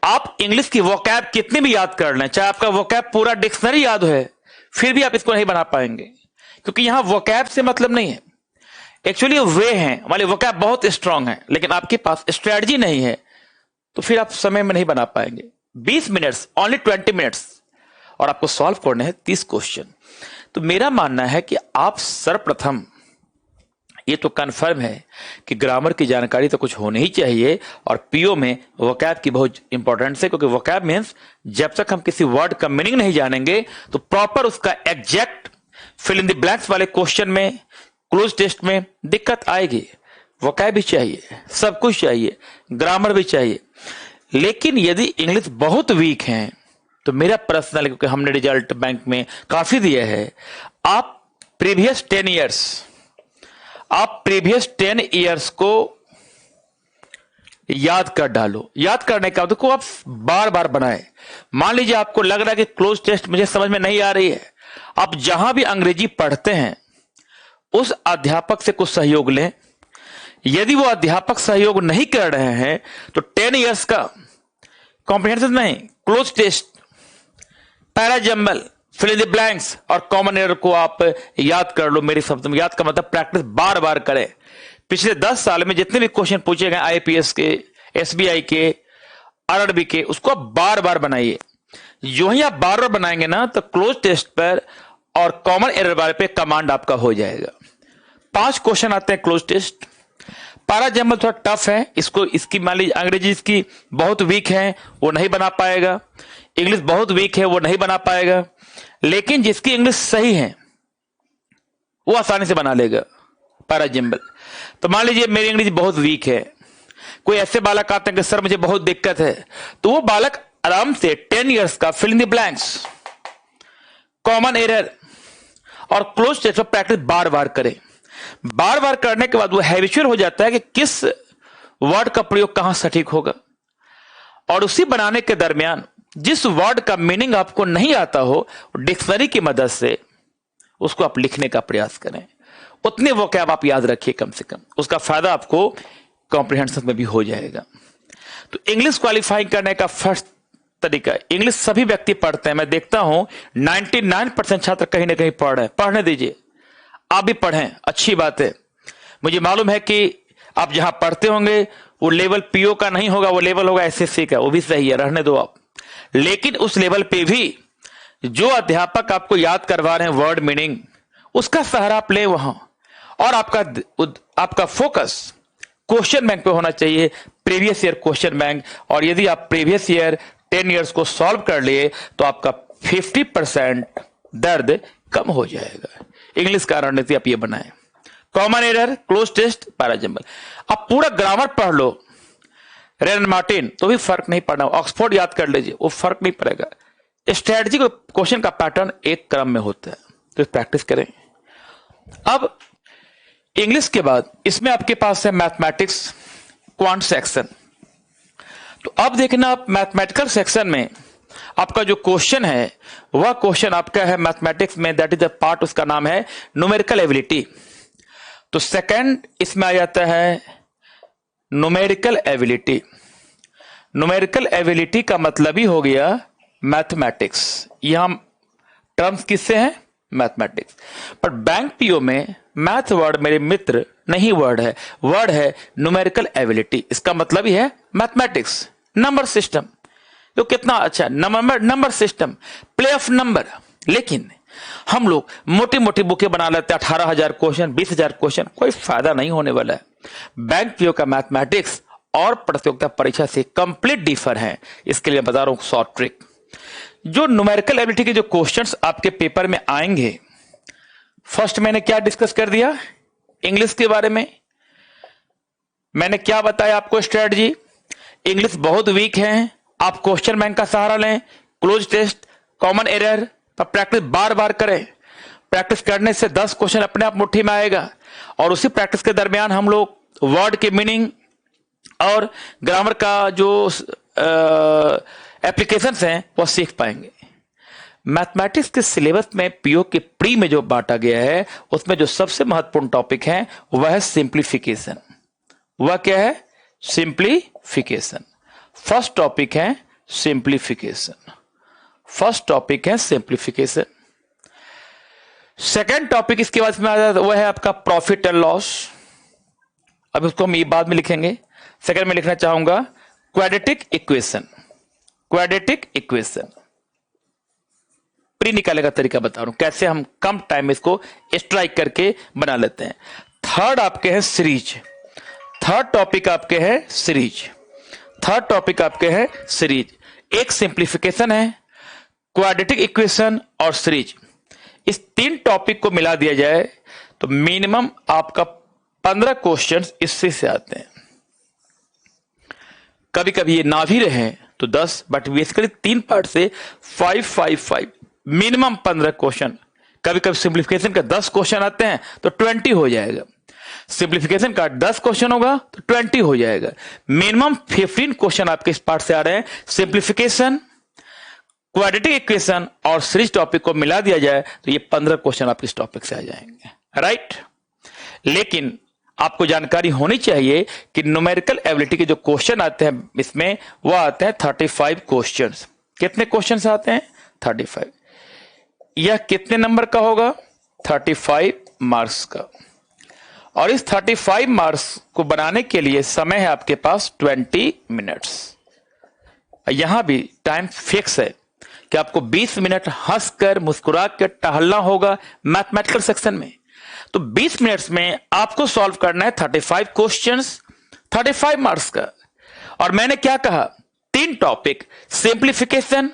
आप इंग्लिश की वोकैब कितनी भी याद कर लें, चाहे आपका वोकैब पूरा डिक्शनरी याद है, फिर भी आप इसको नहीं बना पाएंगे, क्योंकि यहां वोकैब से मतलब नहीं है। एक्चुअली वे हैं, हमारे वोकैब बहुत स्ट्रांग है, लेकिन आपके पास स्ट्रेटजी नहीं है, तो फिर आप समय में नहीं बना पाएंगे। 20 मिनट्स, ओनली 20 मिनट्स, और आपको सॉल्व करने हैं 30 क्वेश्चन। तो मेरा मानना है कि आप सर्वप्रथम ये तो कंफर्म है कि ग्रामर की जानकारी तो कुछ होनी ही चाहिए, और पीओ में वोकैब की बहुत इंपॉर्टेंस है, क्योंकि वोकैब मीन्स जब तक हम किसी वर्ड का मीनिंग नहीं जानेंगे तो प्रॉपर उसका exact fill in the blanks वाले क्वेश्चन में, क्लोज टेस्ट में दिक्कत आएगी। वोकैब भी चाहिए, सब कुछ चाहिए, ग्रामर भी चाहिए। लेकिन यदि इंग्लिश बहुत वीक है तो मेरा पर्सनल, क्योंकि हमने रिजल्ट बैंक में काफी दिया है, आप प्रीवियस 10 ईयर्स को याद कर डालो। याद करने का तो आप बार बार बनाए। मान लीजिए आपको लग रहा है कि क्लोज टेस्ट मुझे समझ में नहीं आ रही है, आप जहां भी अंग्रेजी पढ़ते हैं उस अध्यापक से कुछ सहयोग लें। यदि वो अध्यापक सहयोग नहीं कर रहे हैं तो 10 ईयर्स का कॉम्प्रिहेंशन नहीं, cloze test, parajumble, fill in the blanks और कॉमन एरर को आप याद कर लो। मेरे शब्द में याद का मतलब प्रैक्टिस बार बार करें। पिछले 10 साल में जितने भी क्वेश्चन पूछे गए आईपीएस के, एसबीआई के, आरआरबी के, उसको आप बार बार बनाइए। जो ही आप बार बार बनाएंगे ना, तो क्लोज टेस्ट पर और कॉमन एरर वाले पे कमांड आपका हो जाएगा। 5 क्वेश्चन आते हैं क्लोज टेस्ट। पैराजंबल थोड़ा टफ है, इसकी मान लीजिए अंग्रेजी इसकी बहुत वीक है, वो नहीं बना पाएगा। इंग्लिश बहुत वीक है, वो नहीं बना पाएगा। लेकिन जिसकी इंग्लिश सही है वो आसानी से बना लेगा पैराजंबल। तो मान लीजिए मेरी इंग्लिश बहुत वीक है, कोई ऐसे बालक आते हैं कि सर मुझे बहुत दिक्कत है, तो वो बालक आराम से 10 ईयर्स का fill in the blanks, common error और क्लोज टेस्ट पर प्रैक्टिस बार बार करें। बार बार करने के बाद वो हैबिचुअल हो जाता है कि किस वर्ड का प्रयोग कहां सटीक होगा, और उसी बनाने के दरमियान जिस वर्ड का मीनिंग आपको नहीं आता हो, डिक्शनरी की मदद से उसको आप लिखने का प्रयास करें। उतने वोकैब आप याद रखिए कम से कम, उसका फायदा आपको कॉम्प्रिहेंशन में भी हो जाएगा। तो इंग्लिश क्वालिफाइंग करने का फर्स्ट तरीका, इंग्लिश सभी व्यक्ति पढ़ते हैं, मैं देखता हूं 99% छात्र कहीं ना कहीं पढ़ रहे हैं। पढ़ने दीजिए, आप भी पढ़ें, अच्छी बात है। मुझे मालूम है कि आप जहां पढ़ते होंगे वो लेवल पीओ का नहीं होगा, वो लेवल होगा एसएससी का, वो भी सही है, रहने दो आप। लेकिन उस लेवल पे भी जो अध्यापक आपको याद करवा रहे हैं वर्ड मीनिंग, उसका सहारा आप ले वहां, और आपका फोकस क्वेश्चन बैंक पे होना चाहिए, प्रीवियस ईयर क्वेश्चन बैंक। और यदि आप प्रीवियस ईयर 10 ईयर्स को सॉल्व कर लिए तो आपका 50% दर्द कम हो जाएगा। इंग्लिश का रणनीति आप ये बनाएं, common error, cloze test, parajumble. आप पूरा ग्रामर पढ़ लो रेन मार्टिन, तो भी फर्क नहीं पड़ना। ऑक्सफोर्ड याद कर लीजिए, वो फर्क नहीं पड़ेगा। स्ट्रेटजी को क्वेश्चन का पैटर्न एक क्रम में होता है, तो प्रैक्टिस करें। अब इंग्लिश के बाद इसमें आपके पास है मैथमेटिक्स, क्वांट सेक्शन। तो अब देखना, आप मैथमेटिकल सेक्शन में आपका जो क्वेश्चन है वह क्वेश्चन आपका है मैथमेटिक्स में, दैट इज द पार्ट, उसका नाम है न्यूमेरिकल एबिलिटी। तो सेकंड इसमें आ जाता है न्यूमेरिकल एबिलिटी। न्यूमेरिकल एबिलिटी का मतलब ही हो गया मैथमेटिक्स। यहां टर्म्स किससे हैं? मैथमेटिक्स। पर बैंक पीओ में मैथ वर्ड मेरे मित्र नहीं वर्ड है न्यूमेरिकल एबिलिटी। इसका मतलब ही है मैथमेटिक्स, नंबर सिस्टम। तो कितना अच्छा number system, play of number. लेकिन हम लोग मोटी मोटी बुकें बना लेते हैं, 18,000 क्वेश्चन, 20,000 क्वेश्चन, कोई फायदा नहीं होने वाला है। बैंक पीओ का मैथमेटिक्स और प्रतियोगिता परीक्षा से कंप्लीट डिफर है। इसके लिए बता रहा हूं शॉर्ट ट्रिक। जो न्यूमेरिकल एबिलिटी के जो क्वेश्चंस आपके पेपर में आएंगे, फर्स्ट मैंने क्या डिस्कस कर दिया इंग्लिश के बारे में। मैंने क्या बताया आपको स्ट्रेटजी, इंग्लिश बहुत वीक है, आप क्वेश्चन बैंक का सहारा लें, क्लोज टेस्ट, कॉमन एरर पर प्रैक्टिस बार बार करें। प्रैक्टिस करने से 10 क्वेश्चन अपने आप मुट्ठी में आएगा, और उसी प्रैक्टिस के दरमियान हम लोग वर्ड के मीनिंग और ग्रामर का जो एप्लीकेशंस हैं वो सीख पाएंगे। मैथमेटिक्स के सिलेबस में पीओ के प्री में जो बांटा गया है उसमें जो सबसे महत्वपूर्ण टॉपिक है वह है सिंप्लीफिकेशन। वह क्या है? सिंप्लीफिकेशन। फर्स्ट टॉपिक है सिंप्लीफिकेशन। फर्स्ट टॉपिक है सिंप्लीफिकेशन। सेकेंड टॉपिक इसके बाद में आ जाता है वह है आपका प्रॉफिट एंड लॉस। अब उसको हम ये बाद में लिखेंगे। सेकेंड में लिखना चाहूंगा quadratic equation. Quadratic equation pre निकालने का तरीका बता रहा हूं, कैसे हम कम टाइम में इसको स्ट्राइक करके बना लेते हैं। थर्ड आपके हैं सीरीज। थर्ड टॉपिक आपके हैं सीरीज। थर्ड टॉपिक आपके हैं सीरीज। एक सिंप्लीफिकेशन है, क्वाड्रेटिक इक्वेशन और सीरीज। इस तीन टॉपिक को मिला दिया जाए तो मिनिमम आपका 15 क्वेश्चंस इससे से आते हैं। कभी कभी ये ना भी रहे तो 10, बट बेसिकली 3 पार्ट से 5 मिनिमम 15 क्वेश्चन। कभी कभी सिंप्लीफिकेशन का 10 क्वेश्चन आते हैं तो 20 हो जाएगा। सिंप्लीफिकेशन का 10 क्वेश्चन होगा तो 20 हो जाएगा। मिनिमम 15 क्वेश्चन आपके इस पार्ट से आ रहे हैं। सिंप्लीफिकेशन, क्वाड्रेटिक इक्वेशन और सीरीज टॉपिक को मिला दिया जाए तो ये 15 क्वेश्चन आपके इस टॉपिक से आ जाएंगे, राइट। लेकिन आपको जानकारी होनी चाहिए कि न्यूमेरिकल एबिलिटी के जो क्वेश्चन आते हैं इसमें वो आते हैं 35 क्वेश्चंस। कितने क्वेश्चंस आते हैं? 35। यह कितने नंबर का होगा? 35 मार्क्स का। और इस 35 मार्क्स को बनाने के लिए समय है आपके पास 20 मिनट्स। यहां भी टाइम फिक्स है कि आपको 20 मिनट हंसकर मुस्कुरा कर टहलना होगा मैथमेटिकल सेक्शन में। तो 20 मिनट्स में आपको सॉल्व करना है 35 क्वेश्चंस, 35 मार्क्स का। और मैंने क्या कहा? 3 टॉपिक सिंप्लीफिकेशन,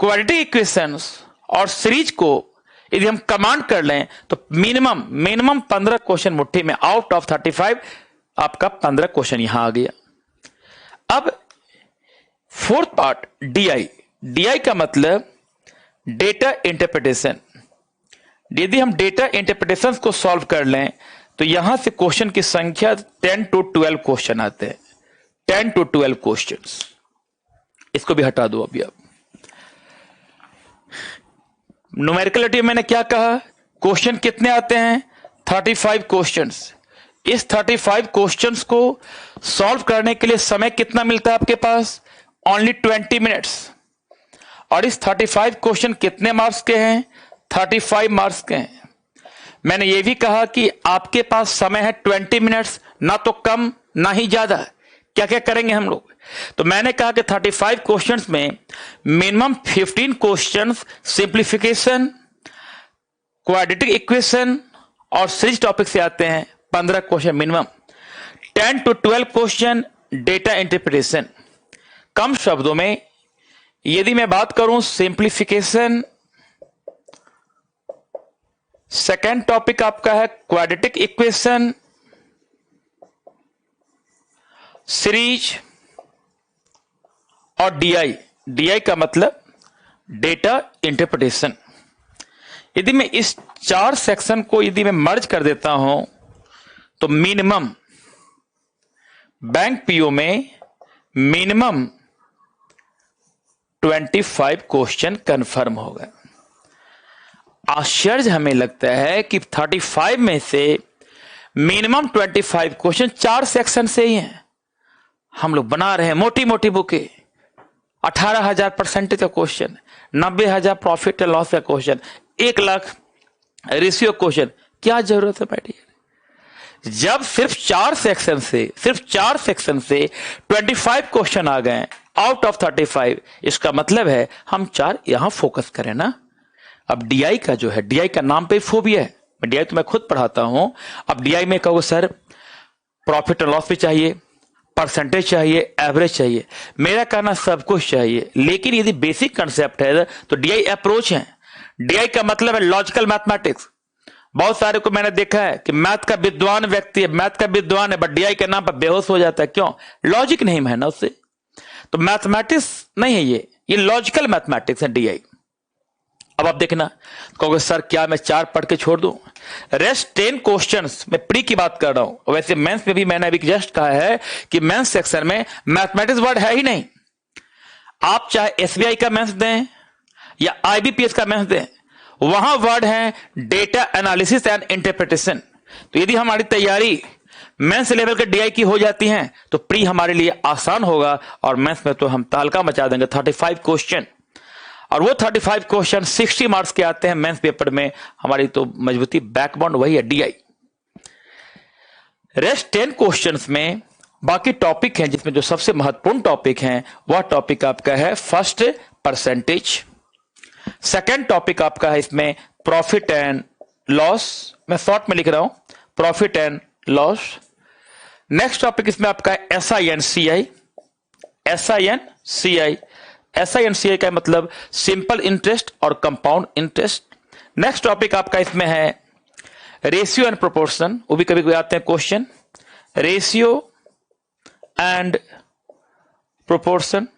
क्वाड्रेटिक इक्वेशंस और सीरीज को यदि हम कमांड कर लें तो मिनिमम 15 क्वेश्चन मुट्ठी में। आउट ऑफ 35 आपका 15 क्वेश्चन यहां आ गया। अब फोर्थ पार्ट डीआई। डीआई का मतलब डेटा इंटरप्रिटेशन। यदि हम डेटा इंटरप्रिटेशन को सॉल्व कर लें तो यहां से क्वेश्चन की संख्या 10 to 12 क्वेश्चन आते हैं। 10 to 12 क्वेश्चंस। इसको भी हटा दो अभी। अब न्यूमेरिकलिटी मैंने क्या कहा? क्वेश्चन कितने आते हैं? 35 क्वेश्चंस। इस 35 क्वेश्चंस को सॉल्व करने के लिए समय कितना मिलता है आपके पास? Only 20 minutes. और इस 35 क्वेश्चन कितने मार्क्स के हैं? 35 मार्क्स के हैं। मैंने यह भी कहा कि आपके पास समय है 20 मिनट्स, ना तो कम ना ही ज्यादा। क्या क्या करेंगे हम लोग? तो मैंने कहा कि 35 क्वेश्चंस में minimum 15 questions simplification, quadratic equation और सीरीज टॉपिक से आते हैं। 15 question minimum. 10 to 12 question data interpretation. कम शब्दों में यदि मैं बात करूं सिंप्लीफिकेशन, सेकेंड टॉपिक आपका है क्वाड्रेटिक इक्वेशन, सीरीज और डीआई। डीआई का मतलब डेटा इंटरप्रिटेशन। यदि मैं इस 4 सेक्शन को यदि मैं मर्ज कर देता हूं तो मिनिमम बैंक पीओ में मिनिमम 25 क्वेश्चन कंफर्म होगा। आश्चर्य हमें लगता है कि 35 में से मिनिमम 25 क्वेश्चन 4 सेक्शन से ही हैं। हम लोग बना रहे हैं मोटी मोटी बुकें। 18,000 परसेंटेज का क्वेश्चन, 90,000 प्रॉफिट एंड लॉस का क्वेश्चन, 1 लाख रेशियो क्वेश्चन। क्या जरूरत है बैठिए? जब सिर्फ 4 सेक्शन से 25 क्वेश्चन आ गए आउट ऑफ 35, इसका मतलब है हम 4 यहां फोकस करें ना। अब डीआई का जो है, डीआई का नाम पे फोबिया है। डीआई तो मैं खुद पढ़ाता हूं। अब डीआई में कहो सर प्रॉफिट एंड लॉस भी चाहिए, परसेंटेज चाहिए, एवरेज चाहिए। मेरा कहना सब कुछ चाहिए, लेकिन यदि बेसिक कंसेप्ट है तो डीआई अप्रोच है। डीआई का मतलब है लॉजिकल मैथमेटिक्स। बहुत सारे को मैंने देखा है कि मैथ का विद्वान व्यक्ति है, मैथ का विद्वान है, बट डीआई के नाम पर बेहोश हो जाता है। क्यों? लॉजिक नहीं है ना उससे। तो मैथमेटिक्स नहीं है ये लॉजिकल मैथमेटिक्स है डीआई। अब आप देखना, कहोगे सर क्या मैं 4 पढ़ के छोड़ दूं? रेस्ट 10 क्वेश्चंस मैं प्री की बात कर रहा हूं। वैसे मेंस में भी मैंने अभी जस्ट कहा है कि मेंस सेक्शन में मैथमेटिक्स वर्ड है ही नहीं। आप चाहे एसबीआई का मेंस दें या आईबीपीएस का मेंस दें, वहां वर्ड है डेटा एनालिसिस एंड इंटरप्रिटेशन। तो यदि हमारी तैयारी मेंस लेवल के डीआई की हो जाती है तो प्री हमारे लिए आसान होगा, और मेंस में तो हम तहलका मचा देंगे। 35 क्वेश्चन, और वो 35 क्वेश्चन 60 मार्क्स के आते हैं मेंस पेपर में। हमारी तो मजबूती बैकबोन वही है डीआई। रेस्ट 10 क्वेश्चंस में बाकी टॉपिक हैं, जिसमें जो सबसे महत्वपूर्ण टॉपिक हैं वह टॉपिक आपका है फर्स्ट परसेंटेज। सेकंड टॉपिक आपका है इसमें प्रॉफिट एंड लॉस, मैं शॉर्ट में लिख रहा हूं profit and loss. Next topic इसमें आपका है SINCI। SINCI का मतलब सिंपल इंटरेस्ट और कंपाउंड इंटरेस्ट। नेक्स्ट टॉपिक आपका इसमें है रेशियो एंड प्रोपोर्शन, वो भी कभी कभी आते हैं क्वेश्चन, रेशियो एंड प्रोपोर्शन,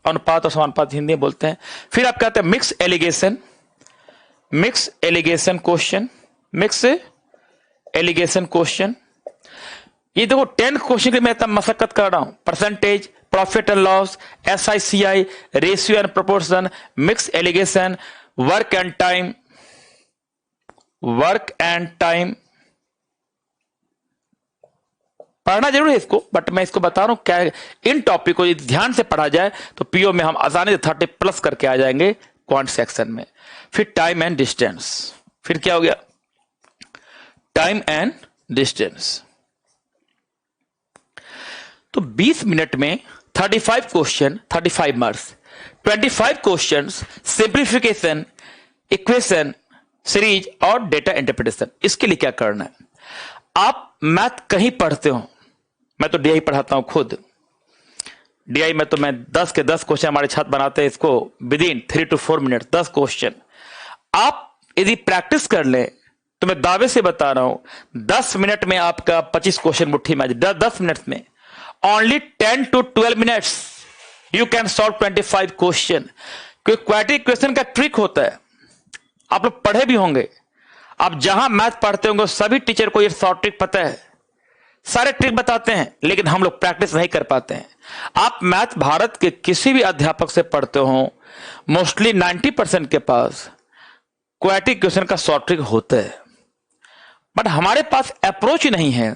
अनुपात और समानुपात हिंदी में बोलते हैं। फिर आपका आता है mix alligation question, mix alligation question. ये देखो 10 क्वेश्चन के मैं इतना मशक्कत कर रहा हूं, percentage, profit and loss, SICI, ratio and proportion, mix alligation, work and time. पढ़ना जरूर है इसको, बट मैं इसको बता रहा हूं क्या है। इन टॉपिक को यदि ध्यान से पढ़ा जाए तो पीओ में हम आसानी से 30+ करके आ जाएंगे क्वांट सेक्शन में। फिर टाइम एंड डिस्टेंस, फिर क्या हो गया टाइम एंड डिस्टेंस। तो 20 मिनट में 35 question, 35 marks, 25 questions, simplification, equation, series और डेटा इंटरप्रिटेशन। इसके लिए क्या करना है, आप मैथ कहीं पढ़ते हो, मैं तो डीआई पढ़ाता हूं खुद। डीआई में तो मैं 10 के 10 क्वेश्चन हमारे छात्र बनाते हैं इसको with in 3 to 4 minute 10 question. आप यदि प्रैक्टिस कर ले तो मैं दावे से बता रहा हूं 10 मिनट में आपका 25 क्वेश्चन मुट्ठी में 10 मिनट में, only 10 to 12 minutes you can solve 25 question. क्योंकि क्वाड्रेटिक इक्वेशन का ट्रिक होता है, आप लोग पढ़े भी होंगे, आप जहां मैथ पढ़ते होंगे सभी टीचर को ये शॉर्ट ट्रिक पता है, सारे ट्रिक बताते हैं, लेकिन हम लोग प्रैक्टिस नहीं कर पाते हैं। आप मैथ भारत के किसी भी अध्यापक से पढ़ते हो, मोस्टली 90% के पास क्वाड्रेटिक इक्वेशन का शॉर्ट ट्रिक होता है, बट हमारे पास अप्रोच नहीं है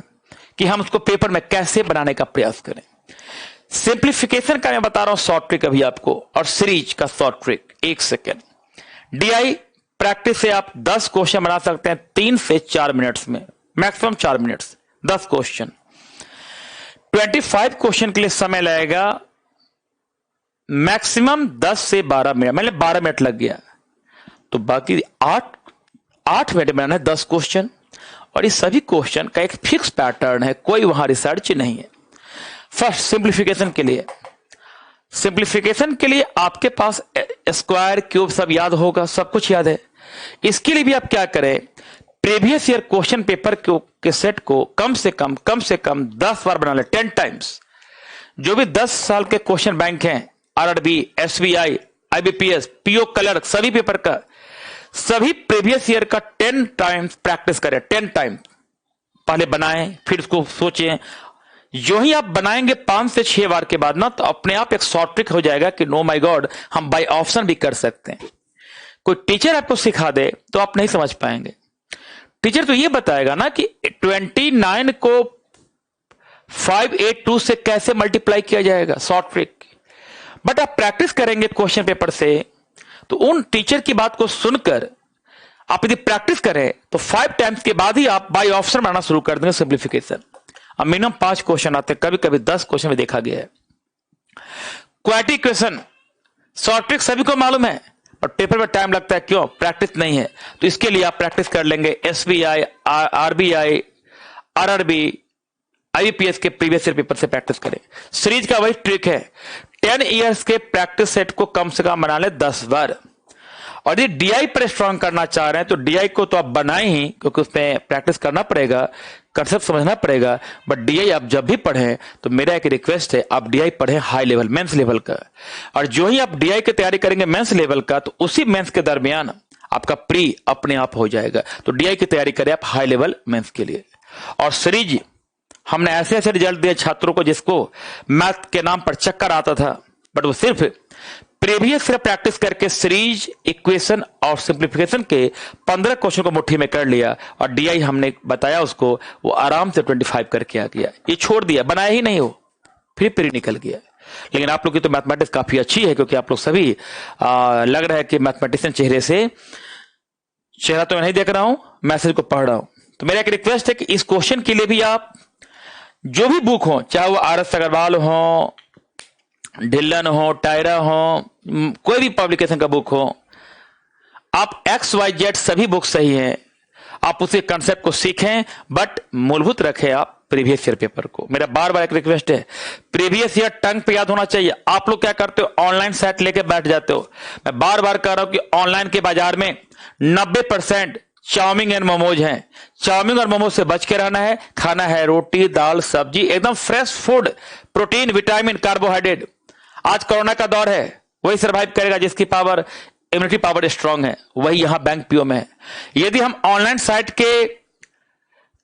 कि हम उसको पेपर में कैसे बनाने का प्रयास करें। सिंप्लीफिकेशन का मैं बता रहा हूं शॉर्ट ट्रिक अभी आपको, और सीरीज का short trick 1 second. DI practice से आप 10 क्वेश्चन बना सकते हैं 3 से 4 मिनट्स में, मैक्सिमम 4 मिनट्स 10 क्वेश्चन। 25 क्वेश्चन के लिए समय लगेगा मैक्सिमम 10 से 12 मिनट, मतलब 12 मिनट लग गया, तो बाकी 8 मिनट बनाना है 10 क्वेश्चन। और इस सभी क्वेश्चन का एक फिक्स पैटर्न है, कोई वहां रिसर्च नहीं है। फर्स्ट सिंप्लीफिकेशन के लिए आपके पास स्क्वायर क्यूब सब याद होगा, सब कुछ याद है। इसके लिए भी आप क्या करें, प्रीवियस ईयर क्वेश्चन पेपर के सेट को कम से कम 10 बार बना ले, 10 टाइम्स। जो भी 10 साल के क्वेश्चन बैंक हैं, RRB, SBI, IBPS, PO clerk, सभी पेपर का, सभी प्रीवियस ईयर का 10 टाइम्स प्रैक्टिस करें। 10 टाइम्स पहले बनाएं, फिर उसको सोचें। जो ही आप बनाएंगे 5 से 6 बार के बाद ना, तो अपने आप एक शॉर्ट ट्रिक हो जाएगा कि नो माय गॉड, हम बाय ऑप्शन भी कर सकते हैं। कोई टीचर आपको सिखा दे तो आप नहीं समझ पाएंगे। टीचर तो ये बताएगा ना कि 29 को 582 से कैसे मल्टीप्लाई किया जाएगा, शॉर्ट ट्रिक। बट आप प्रैक्टिस करेंगे क्वेश्चन पेपर से, तो उन टीचर की बात को सुनकर आप यदि प्रैक्टिस करें तो 5 टाइम्स के बाद ही आप बाय ऑप्शन बनाना शुरू कर देंगे सिंप्लीफिकेशन। अब मिनिमम 5 क्वेश्चन आते हैं, कभी कभी 10 क्वेश्चन में देखा गया है। क्वाड्रेटिक इक्वेशन शॉर्ट ट्रिक सभी को मालूम है, पर पेपर में टाइम लगता है, क्यों, प्रैक्टिस नहीं है। तो इसके लिए आप प्रैक्टिस कर लेंगे SBI, RBI, RRB, IBPS के प्रीवियस ईयर पेपर से प्रैक्टिस करें। सीरीज का वही ट्रिक है, 10 इयर्स के प्रैक्टिस सेट को कम से कम बना ले 10 बार। और यदि डीआई पर स्ट्रांग करना चाह रहे हैं तो डीआई को तो आप बनाए ही, क्योंकि उसमें प्रैक्टिस करना पड़ेगा, कंसेप्ट समझना पड़ेगा। बट डीआई आप जब भी पढ़ें तो मेरा एक रिक्वेस्ट है, आप डीआई पढ़ें हाई लेवल, मेंस लेवल का। और जो ही आप डीआई की तैयारी करेंगे मेंस लेवल का, तो उसी मेंस के दरमियान आपका प्री अपने आप हो जाएगा। तो डीआई की तैयारी करें आप हाई लेवल मेंस के लिए। और सीरीज हमने ऐसे ऐसे रिजल्ट दिए छात्रों को जिसको मैथ के नाम पर चक्कर आता था, बट वो सिर्फ प्रीवियस ईयर प्रैक्टिस करके सीरीज, इक्वेशन और सिंप्लीफिकेशन के 15 क्वेश्चन को मुट्ठी में कर लिया और डीआई हमने बताया उसको, वो आराम से 25 करके आ गया। ये छोड़ दिया, बनाया ही नहीं, हो फिर प्री निकल गया। लेकिन आप लोग की तो मैथमेटिक्स काफी अच्छी है, क्योंकि आप लोग सभी लग रहा है कि मैथमेटिशियन चेहरे से, चेहरा तो मैं नहीं देख रहा हूं, मैसेज को पढ़ रहा हूं। तो मेरा एक रिक्वेस्ट है कि इस क्वेश्चन के लिए भी आप जो भी बुक हो, चाहे वो आर.एस. अग्रवाल हो, ढिल्लन हो, टायरा हो, कोई भी पब्लिकेशन का बुक हो, आप XYZ सभी बुक सही हैं, आप उसी कंसेप्ट को सीखें, बट मूलभूत रखें आप प्रीवियस ईयर पेपर को। मेरा बार बार एक रिक्वेस्ट है, प्रीवियस ईयर टंग पे याद होना चाहिए। आप लोग क्या करते हो, ऑनलाइन सेट लेके बैठ जाते हो। मैं बार बार कह रहा हूं कि ऑनलाइन के बाजार में 90% चाउमीन एंड मोमोज हैं। चाउमीन और मोमोज से बच के रहना है, खाना है रोटी, दाल, सब्जी, एकदम fresh food, protein, vitamin, carbohydrate. आज कोरोना का दौर है, वही सर्वाइव करेगा जिसकी पावर, इम्यूनिटी पावर स्ट्रांग है, वही यहां बैंक पीओ में है। यदि हम ऑनलाइन साइट के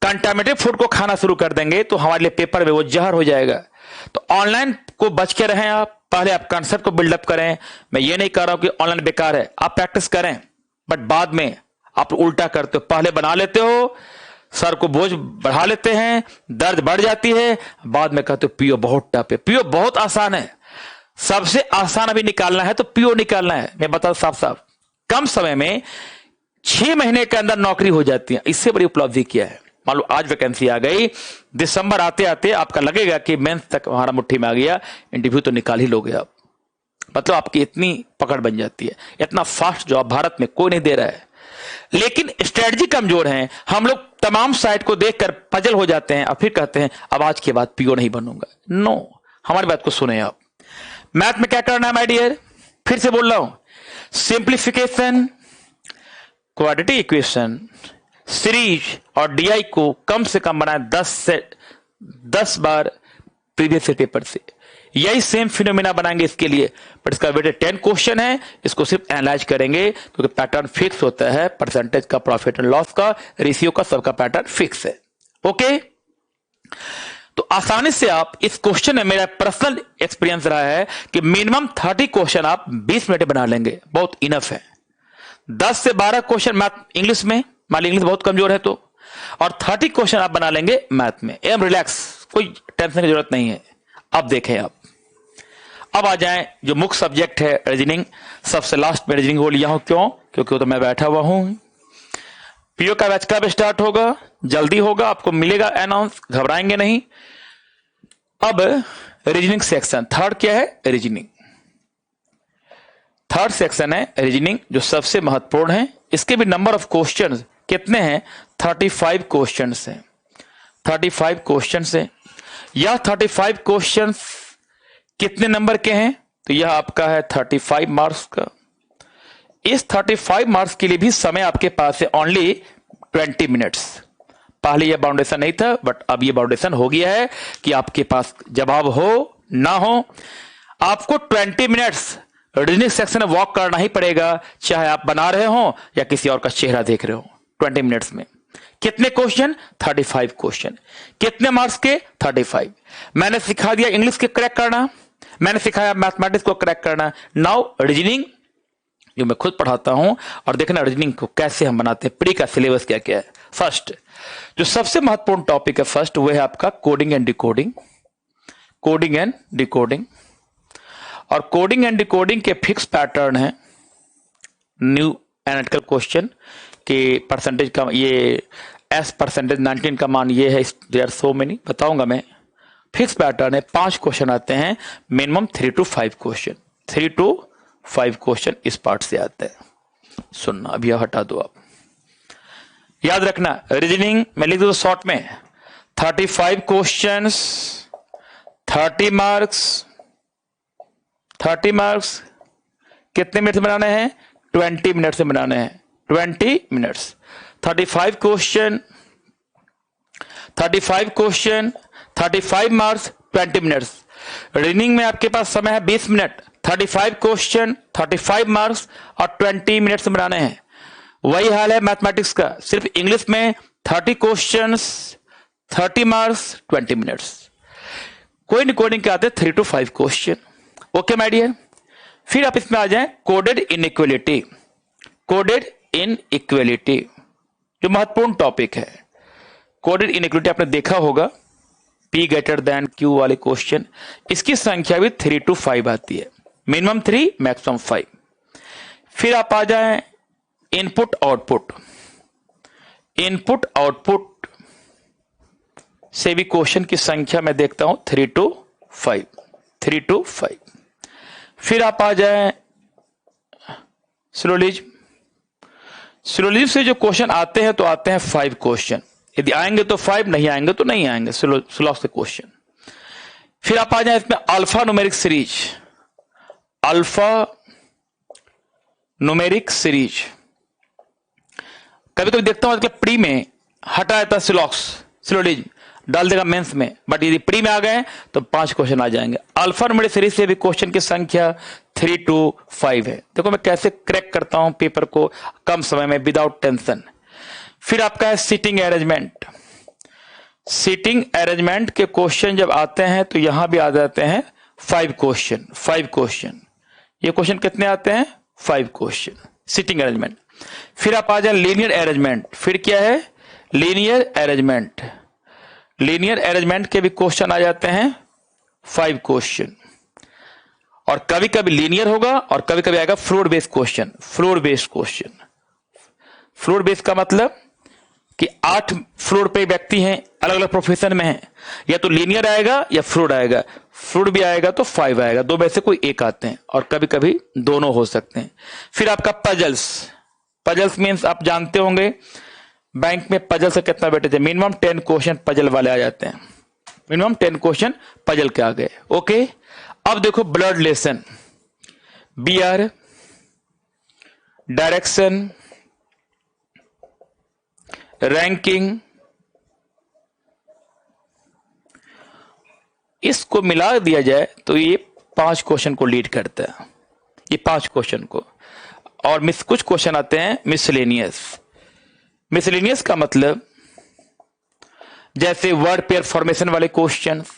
कंटामिनेटेड फूड को खाना शुरू कर देंगे तो हमारे लिए पेपर में वो जहर हो जाएगा। तो ऑनलाइन को बच के रहें आप, पहले आप कंसेप्ट को बिल्डअप करें। मैं ये नहीं कह रहा हूं कि ऑनलाइन बेकार है, आप प्रैक्टिस करें, बट बाद में आप उल्टा करते हो, पहले बना लेते हो, सर को बोझ बढ़ा लेते हैं, दर्द बढ़ जाती है, बाद में कहते हो पीओ बहुत टफ है। पीओ बहुत आसान है, सबसे आसान अभी निकालना है तो पीओ निकालना है। मैं बताऊं साफ साफ, कम समय में 6 महीने के अंदर नौकरी हो जाती है। इससे बड़ी उपलब्धि क्या है। मान लो आज वैकेंसी आ गई, दिसंबर आते आते आपका लगेगा कि मेंस तक हमारा मुट्ठी में आ गया, इंटरव्यू तो निकाल ही लोगे आप। मतलब आपकी इतनी पकड़ बन जाती है। इतना फास्ट जॉब भारत में कोई नहीं दे रहा है, लेकिन स्ट्रेटजी कमजोर है। हम लोग तमाम साइट को देखकर पजल हो जाते हैं और फिर कहते हैं अब आज के बाद पीओ नहीं बनूंगा। नो, हमारी बात को सुने आप। मैथ में क्या करना है माय डियर, फिर से बोल रहा हूं, सिंप्लीफिकेशन, क्वाड्रेटिक इक्वेशन, सीरीज और डीआई को कम से कम बनाए 10 बार प्रीवियस पेपर से। यही सेम फिनोमेना बनाएंगे इसके लिए, बट इसका वेटेड 10 क्वेश्चन है, इसको सिर्फ एनालाइज करेंगे क्योंकि पैटर्न फिक्स होता है। परसेंटेज का, प्रॉफिट एंड लॉस का, रेशियो का, सबका पैटर्न फिक्स है। ओके, तो आसानी से आप इस क्वेश्चन में, मेरा पर्सनल एक्सपीरियंस रहा है कि मिनिमम 30 क्वेश्चन आप 20 मिनट में बना लेंगे, बहुत इनफ है। 10 से 12 क्वेश्चन मैथ इंग्लिश में, मान इंग्लिश बहुत कमजोर है तो, और 30 क्वेश्चन आप बना लेंगे मैथ में। एम रिलैक्स, कोई टेंशन की जरूरत नहीं है। अब देखें आप, अब आ जाएं जो मुख्य सब्जेक्ट है रीजनिंग। सबसे लास्ट में रीजनिंग को लिया हूं, क्यों? क्योंकि तो मैं बैठा हुआ हूं। पीओ का बैच कब स्टार्ट होगा? जल्दी होगा, आपको मिलेगा अनाउंस, घबराएंगे नहीं। अब रीजनिंग सेक्शन, थर्ड क्या है? रीजनिंग। थर्ड सेक्शन है रीजनिंग, जो सबसे महत्वपूर्ण है। इसके भी नंबर ऑफ क्वेश्चंस कितने हैं? 35 क्वेश्चंस हैं। 35 क्वेश्चंस हैं। यह 35 क्वेश्चंस कितने नंबर के हैं? तो यह आपका है 35 मार्क्स का। इस 35 मार्क्स के लिए भी समय आपके पास है ओनली 20 मिनट्स। पहले यह बाउंडेशन नहीं था, बट अब यह बाउंडेशन हो गया है कि आपके पास जवाब हो ना हो, आपको 20 मिनट्स रीजनिंग सेक्शन में वॉक करना ही पड़ेगा, चाहे आप बना रहे हो या किसी और का चेहरा देख रहे हो। 20 मिनट्स में कितने क्वेश्चन? 35 क्वेश्चन। कितने मार्क्स के? 35। मैंने सिखा दिया इंग्लिश के क्रैक करना, मैंने सिखाया मैथमेटिक्स को क्रैक करना। नाउ रीजनिंग, जो मैं खुद पढ़ाता हूं, और देखना रीजनिंग को कैसे हम बनाते हैं, प्री का सिलेबस क्या क्या है। फर्स्ट, जो सबसे महत्वपूर्ण टॉपिक है फर्स्ट, वो है आपका coding and decoding. Coding and decoding, और कोडिंग एंड डिकोडिंग के फिक्स पैटर्न है। न्यू एनालिटिकल क्वेश्चन के परसेंटेज का, ये एस परसेंटेज 19 का मान ये है, देयर आर सो मेनी, बताऊंगा मैं। फिक्स पैटर्न है, 5 क्वेश्चन आते हैं, minimum 3 to 5 question. 3 to 5 question इस पार्ट से आते हैं। सुनना, अभी हटा दो आप, याद रखना। रीजनिंग मैं लिख दो शॉर्ट में, 35 क्वेश्चंस, 30 मार्क्स। 30 मार्क्स कितने मिनट से बनाने हैं? 20 मिनट से बनाने हैं। 20 minutes, 35 question, 35 question, 35 marks, 20 minutes. Reasoning में आपके पास समय है 20 मिनट, 35 क्वेश्चन, 35 मार्क्स और 20 मिनट्स में बनाने हैं। वही हाल है मैथमेटिक्स का, सिर्फ इंग्लिश में 30 क्वेश्चंस, 30 मार्क्स, 20 मिनट्स। कोई डिकोडिंग के आते हैं 3 to 5 question. Okay my dear, फिर आप इसमें आ जाएं कोडेड इनइक्वलिटी। कोडेड इनइक्वलिटी जो महत्वपूर्ण टॉपिक है। कोडेड इनइक्वलिटी आपने देखा होगा, P ग्रेटर देन Q वाले क्वेश्चन, इसकी संख्या भी 3 to 5 आती है, मिनिमम 3 मैक्सिमम 5। फिर आप आ जाएं इनपुट आउटपुट। इनपुट आउटपुट से भी क्वेश्चन की संख्या मैं देखता हूं 3 to 5, 3 to 5। फिर आप आ जाएं सिलोजिज्म। सिलोजिज्म से जो क्वेश्चन आते हैं तो आते हैं 5 क्वेश्चन, यदि आएंगे तो 5, नहीं आएंगे तो नहीं आएंगे सिलोजिज्म से क्वेश्चन। फिर आप आ जाएं इसमें alpha numeric series. Alpha numeric series कभी कभी देखता हूं मतलब प्री में हटा जाता सिलोजिज्म, डाल देगा मेंस में, बट यदि प्री में आ गए तो 5 क्वेश्चन आ जाएंगे। अल्फा न्यूमेरिक सीरीज से भी क्वेश्चन की संख्या 3 to 5 है। देखो मैं कैसे क्रैक करता हूं पेपर को कम समय में विदाउट टेंशन। फिर आपका है सीटिंग अरेंजमेंट। सीटिंग अरेंजमेंट के क्वेश्चन जब आते हैं तो यहां भी आ जाते हैं 5 क्वेश्चन, 5 क्वेश्चन। ये क्वेश्चन कितने आते हैं? 5 क्वेश्चन सीटिंग अरेंजमेंट। फिर आप आ जाए लीनियर अरेंजमेंट। फिर क्या है? Linear arrangement. लीनियर अरेंजमेंट के भी क्वेश्चन आ जाते हैं 5 क्वेश्चन, और कभी कभी लीनियर होगा और कभी कभी आएगा floor based question. Floor based question, floor based का मतलब कि 8 फ्लोर पे व्यक्ति हैं, अलग अलग प्रोफेशन में हैं, या तो लीनियर आएगा या फ्लोर आएगा। फ्लोर भी आएगा तो 5 आएगा, दो में से कोई एक आते हैं, और कभी कभी दोनों हो सकते हैं। फिर आपका पजल्स। पजल्स मीन्स आप जानते होंगे बैंक में पजल से कितना बैठे थे, मिनिमम 10 क्वेश्चन पजल वाले आ जाते हैं, मिनिमम 10 क्वेश्चन पजल के आ गए। ओके, अब देखो blood relation, BR, direction, ranking, इसको मिला दिया जाए तो ये 5 क्वेश्चन को लीड करता है, ये 5 क्वेश्चन को। और कुछ क्वेश्चन आते हैं मिसलेनियस। मिसलेनियस का मतलब जैसे वर्ड पेयर फॉर्मेशन वाले क्वेश्चंस,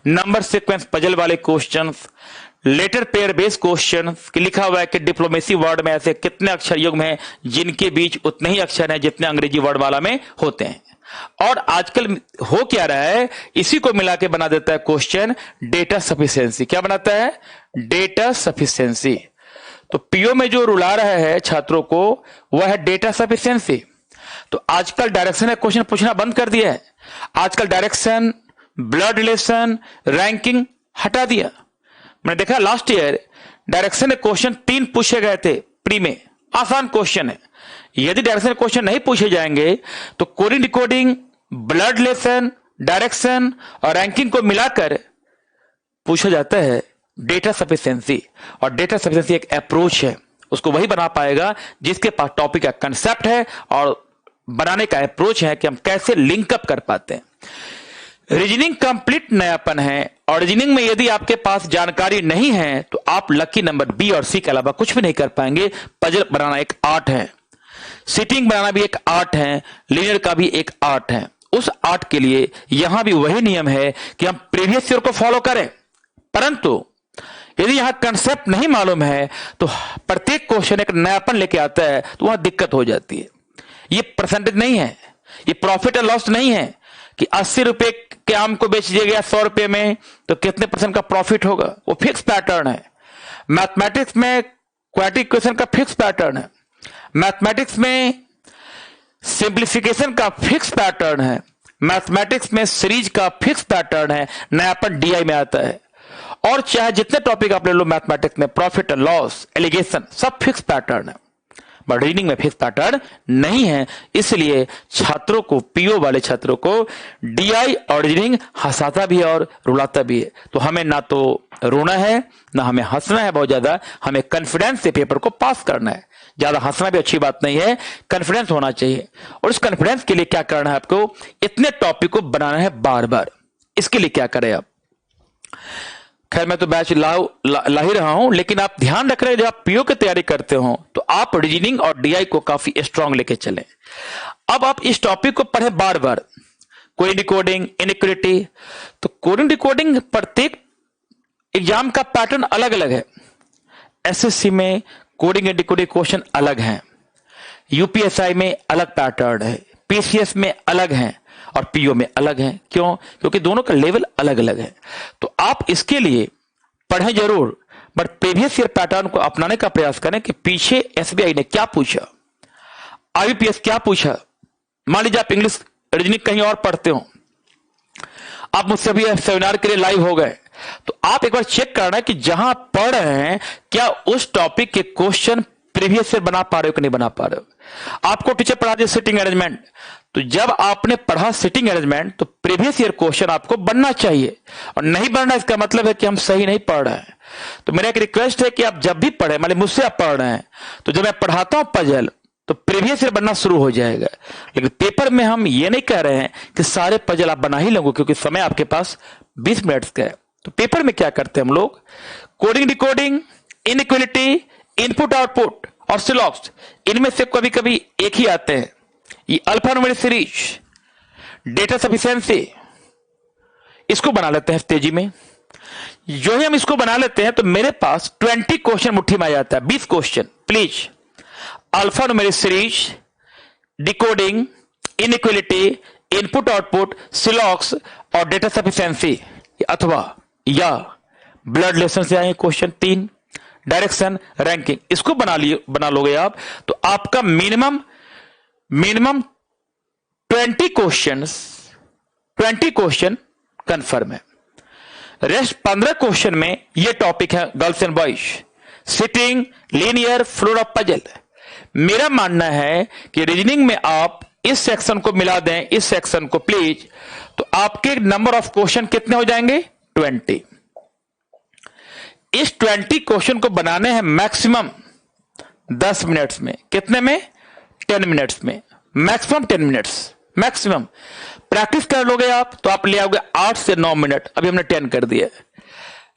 नंबर सीक्वेंस पजल वाले questions, letter pair based questions कि लिखा हुआ है कि डिप्लोमेसी वर्ड में ऐसे कितने अक्षर युग्म हैं जिनके बीच उतने ही अक्षर हैं जितने अंग्रेजी वर्ड वाला में होते हैं। और आजकल हो क्या रहा है, इसी को मिला के बना देता है क्वेश्चन डेटा सफिशिएंसी। क्या बनाता है? Data sufficiency. तो पीओ में जो रुला रहा है छात्रों को वह है डेटा सफिशिएंसी। तो आजकल डायरेक्शन का क्वेश्चन पूछना बंद कर दिया है। आजकल डायरेक्शन, ब्लड रिलेशन, रैंकिंग हटा दिया। मैंने देखा लास्ट ईयर डायरेक्शन के क्वेश्चन 3 पूछे गए थे प्री में, आसान क्वेश्चन है। यदि डायरेक्शन क्वेश्चन नहीं पूछे जाएंगे तो coding decoding, blood relation, direction और रैंकिंग को मिलाकर पूछा जाता है डेटा सफिशिएंसी। और डेटा सफिशिएंसी एक अप्रोच है, उसको वही बना पाएगा जिसके पास टॉपिक का कंसेप्ट है और बनाने का अप्रोच है कि हम कैसे लिंकअप कर पाते हैं। रीजनिंग कंप्लीट नयापन है, और रीजनिंग में यदि आपके पास जानकारी नहीं है तो आप लकी नंबर बी और सी के अलावा कुछ भी नहीं कर पाएंगे। पजल बनाना एक आर्ट है, सिटिंग बनाना भी एक आर्ट है, लीनियर का भी एक आर्ट है। उस आर्ट के लिए यहां भी वही नियम है कि हम प्रीवियस ईयर को फॉलो करें, परंतु यदि यहां कंसेप्ट नहीं मालूम है तो प्रत्येक क्वेश्चन एक नयापन लेके आता है, तो वहां दिक्कत हो जाती है। ये परसेंटेज नहीं है, ये प्रॉफिट और लॉस नहीं है कि 80 रुपए के आम को बेच दिया गया 100 रुपए में तो कितने % का प्रॉफिट होगा, वो फिक्स पैटर्न है। मैथमेटिक्स में क्वाड्रेटिक इक्वेशन का फिक्स पैटर्न है, मैथमेटिक्स में सिंप्लीफिकेशन का फिक्स पैटर्न है, मैथमेटिक्स में सीरीज का फिक्स पैटर्न है, नयापन डीआई में आता है। और चाहे जितने टॉपिक आप ले लो मैथमेटिक्स में, प्रॉफिट एंड लॉस, एलिगेशन, सब फिक्स पैटर्न है, बट रीडिंग में फिक्स पैटर्न नहीं है। इसलिए छात्रों को, पीओ वाले छात्रों को डीआई और रीडिंग हंसाता भी है और रुलाता भी है। तो हमें ना तो रोना है ना हमें हंसना है बहुत ज्यादा, हमें कॉन्फिडेंस से पेपर को पास करना है। ज्यादा हंसना भी अच्छी बात नहीं है, कॉन्फिडेंस होना चाहिए। और उस कॉन्फिडेंस के लिए क्या करना है आपको? इतने टॉपिक को बनाना है बार बार। इसके लिए क्या करें आप? खैर मैं तो बैच ला ही रहा हूं, लेकिन आप ध्यान रख रहे हैं जब आप पीओ की तैयारी करते हो तो आप रीजनिंग और डीआई को काफी स्ट्रांग लेके चलें। अब आप इस टॉपिक को पढ़े बार बार, कोडिंग डिकोडिंग, इनइक्वालिटी। तो कोडिंग डिकोडिंग प्रत्येक एग्जाम का पैटर्न अलग अलग है। एसएससी में कोडिंग एंड डिकोडिंग क्वेश्चन अलग हैं, यूपीएसआई में अलग पैटर्न है, पीसीएस में अलग हैं और पीओ में अलग हैं। क्यों? क्योंकि दोनों का लेवल अलग अलग है। तो आप इसके लिए पढ़ें जरूर, बट प्रीवियस ईयर पैटर्न को अपनाने का प्रयास करें कि पीछे एसबीआई ने क्या पूछा, आईबीपीएस क्या पूछा। मान लीजिए आप इंग्लिश रीजनिंग कहीं और पढ़ते हो, आप मुझसे अभी सेमिनार के लिए लाइव हो गए, तो आप एक बार चेक करना है कि जहां आप पढ़ रहे हैं क्या उस टॉपिक के क्वेश्चन प्रीवियस ईयर बना पा रहे हो कि नहीं बना पा रहे हो। आपको टीचर पढ़ा दिया सिटिंग अरेंजमेंट, तो जब आपने पढ़ा सिटिंग अरेंजमेंट तो प्रीवियस ईयर क्वेश्चन आपको बनना चाहिए, और नहीं बनना इसका मतलब है कि हम सही नहीं पढ़ रहे हैं। तो मेरा एक रिक्वेस्ट है कि आप जब भी पढ़े, मान लीजिए मुझसे आप पढ़ रहे हैं, तो जब मैं पढ़ाता हूं पजल तो प्रीवियस ईयर बनना शुरू हो जाएगा। लेकिन पेपर में हम ये नहीं कह रहे हैं कि सारे पजल आप बना ही लोगे, क्योंकि समय आपके पास 20 मिनट का है। तो पेपर में क्या करते हैं हम लोग, coding decoding, inequality, input output और सिलॉक्स, इनमें से कभी कभी एक ही आते हैं। ये alpha numeric series, data sufficiency, इसको बना लेते हैं तेजी में। जो ही हम इसको बना लेते हैं तो मेरे पास 20 क्वेश्चन मुट्ठी में आ जाता है, 20 question. Please, alpha numeric series, decoding, inequality, input output, सिलॉक्स और डेटा सफिशिएंसी, अथवा या ब्लड रिलेशन से आए क्वेश्चन 3, डायरेक्शन, रैंकिंग, इसको बना लोगे आप, तो आपका मिनिमम 20 क्वेश्चन कंफर्म है। रेस्ट 15 क्वेश्चन में ये टॉपिक है girls and boys, sitting, linear, floor of puzzle. मेरा मानना है कि रीजनिंग में आप इस सेक्शन को मिला दें, इस सेक्शन को प्लीज, तो आपके नंबर ऑफ क्वेश्चन कितने हो जाएंगे, 20। इस 20 क्वेश्चन को बनाने हैं मैक्सिमम 10 मिनट्स में। कितने में? 10 मिनट्स में, मैक्सिमम 10 मिनट्स मैक्सिमम। प्रैक्टिस कर लोगे आप तो आप ले आओगे 8 से 9 मिनट, अभी हमने 10 कर दिया।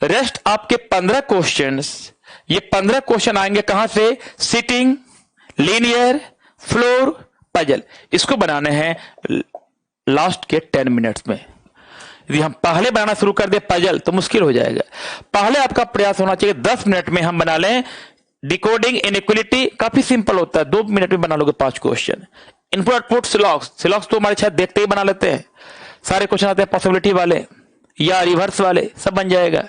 रेस्ट आपके 15 क्वेश्चंस, ये 15 क्वेश्चन आएंगे कहां से, सिटिंग, लीनियर, फ्लोर, पजल, इसको बनाने हैं लास्ट के 10 मिनट्स में। यदि हम पहले बनाना शुरू कर दे पजल तो मुश्किल हो जाएगा। पहले आपका प्रयास होना चाहिए 10 मिनट में हम बना लें डिकोडिंग, इनइक्वालिटी, काफी सिंपल होता है, 2 मिनट में बना लोगे 5 क्वेश्चन। इनपुट आउटपुट, सिलॉक्स तो हमारे छात्र देखते ही बना लेते हैं, सारे क्वेश्चन आते हैं पॉसिबिलिटी वाले या रिवर्स वाले, सब बन जाएगा।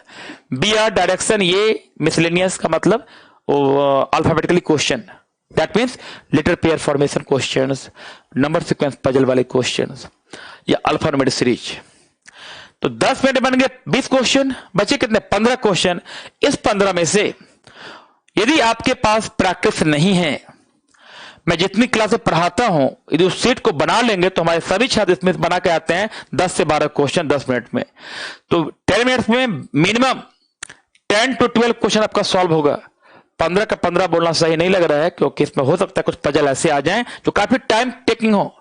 बीआर, डायरेक्शन, ये मिसलेनियस का मतलब alphabetically question, that means letter pair formation questions, number sequence puzzle वाले क्वेश्चंस, या अल्फा न्यूमेरिक सीरीज। तो 10 मिनट बन गए 20 क्वेश्चन, बचे कितने, 15 क्वेश्चन। इस 15 में से यदि आपके पास प्रैक्टिस नहीं है, मैं जितनी क्लासें पढ़ाता हूं, यदि उस सीट को बना लेंगे तो हमारे सभी छात्र इसमें बना के आते हैं 10 से 12 क्वेश्चन 10 मिनट में। तो 10 मिनट्स में मिनिमम 10 to 12 क्वेश्चन आपका सॉल्व होगा। 15 का 15 बोलना सही नहीं लग रहा है, क्योंकि इसमें हो सकता है कुछ पजल ऐसे आ जाएं जो काफी टाइम टेकिंग हो।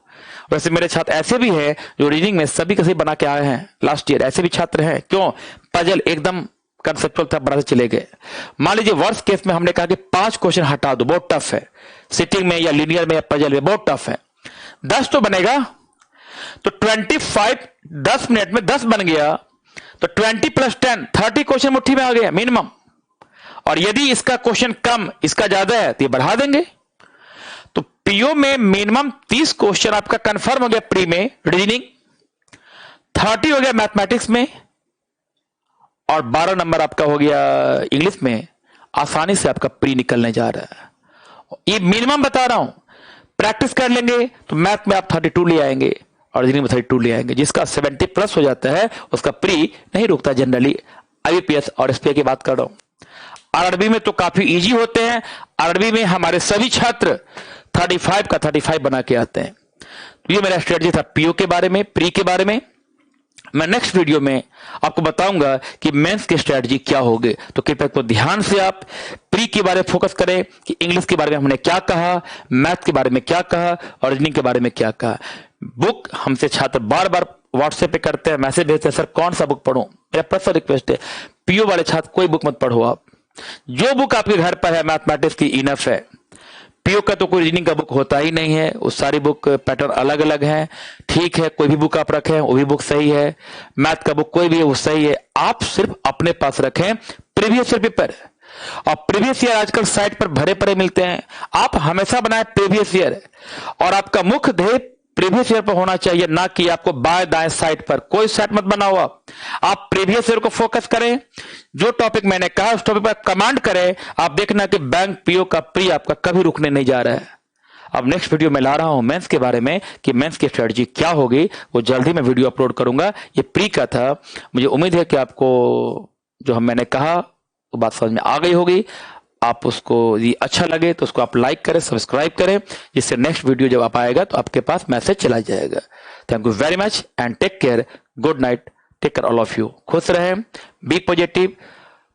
वैसे मेरे छात्र ऐसे भी हैं जो रीडिंग में सभी कैसे बना के आए हैं लास्ट ईयर, ऐसे भी छात्र हैं। क्यों? पजल एकदम कंसेप्चुअल था, बड़ा से चले गए। मान लीजिए वर्स्ट केस में हमने कहा कि 5 क्वेश्चन हटा दो, बहुत टफ है, सिटिंग में या लीनियर में या पजल में बहुत टफ है, 10 तो बनेगा। तो 25, 10 मिनट में 10 बन गया, तो 20 + 10, 30 क्वेश्चन मुट्ठी में आ गया मिनिमम। और यदि इसका क्वेश्चन कम, इसका ज्यादा है तो ये बढ़ा देंगे। तो पीओ में मिनिमम 30 क्वेश्चन आपका कंफर्म हो गया प्री में रीजनिंग, 30 हो गया मैथमेटिक्स में, और 12 नंबर आपका हो गया इंग्लिश में। आसानी से आपका प्री निकलने जा रहा है। ये मिनिमम बता रहा हूं, प्रैक्टिस कर लेंगे तो मैथ में आप 32 ले आएंगे और रीजनिंग में 32 ले आएंगे। जिसका 70+ हो जाता है उसका प्री नहीं रुकता जनरली। आईबीपीएस और एसपीआई की बात कर रहा हूं। आरआरबी में तो काफी इजी होते हैं। आरआरबी में हमारे सभी छात्र 35 का 35 बना के आते हैं। तो ये मेरा स्ट्रेटजी था पीओ के बारे में, प्री के बारे में। मैं नेक्स्ट वीडियो में आपको बताऊंगा कि मेंस की स्ट्रेटजी क्या होगी। तो कृपया को ध्यान से आप प्री के बारे में फोकस करें कि इंग्लिश के बारे में हमने क्या कहा, मैथ के बारे में क्या कहा और रीजनिंग के बारे में क्या कहा। बुक हमसे छात्र बार बार व्हाट्सएप पे करते हैं, मैसेज भेजते हैं, सर कौन सा बुक पढ़ूं। मेरा पर्सनल रिक्वेस्ट है, पीओ वाले छात्र कोई बुक मत पढ़ो। आप जो बुक आपके घर पर है मैथमेटिक्स की इनफ है। पीओ का तो कोई रीजनिंग का बुक होता ही नहीं है, उस सारी बुक पैटर्न अलग अलग है। ठीक है, कोई भी बुक आप रखें वो भी बुक सही है, मैथ का बुक कोई भी है वो सही है। आप सिर्फ अपने पास रखें प्रीवियस ईयर पेपर। और प्रीवियस ईयर आजकल साइट पर भरे पड़े मिलते हैं। आप हमेशा बनाए प्रीवियस ईयर, और आपका मुख्य ध्येय प्रीवियस ईयर पर होना चाहिए, ना कि आपको बाएं दाएं साइट पर कोई साइट मत बनाओ। आप प्रीवियस ईयर को फोकस करें, जो टॉपिक मैंने कहा उस टॉपिक पर कमांड करें। आप देखना कि बैंक पीओ का प्री आपका कभी रुकने नहीं जा रहा है। अब नेक्स्ट वीडियो में ला रहा हूं मेंस के बारे में कि मेंस की स्ट्रेटजी क्या होगी, वो जल्दी मैं वीडियो अपलोड करूंगा। ये प्री का था, मुझे उम्मीद है कि आपको जो मैंने कहा वो बात समझ में आ गई होगी। आप उसको ये अच्छा लगे तो उसको आप लाइक करें, सब्सक्राइब करें, जिससे नेक्स्ट वीडियो जब आप आएगा तो आपके पास मैसेज चला जाएगा। Thank you very much and take care, good night, take care all of you. खुश रहें, बी पॉजिटिव,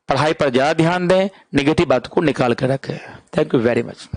पढ़ाई पर ज्यादा ध्यान दें, निगेटिव बात को निकाल कर रखें। Thank you very much.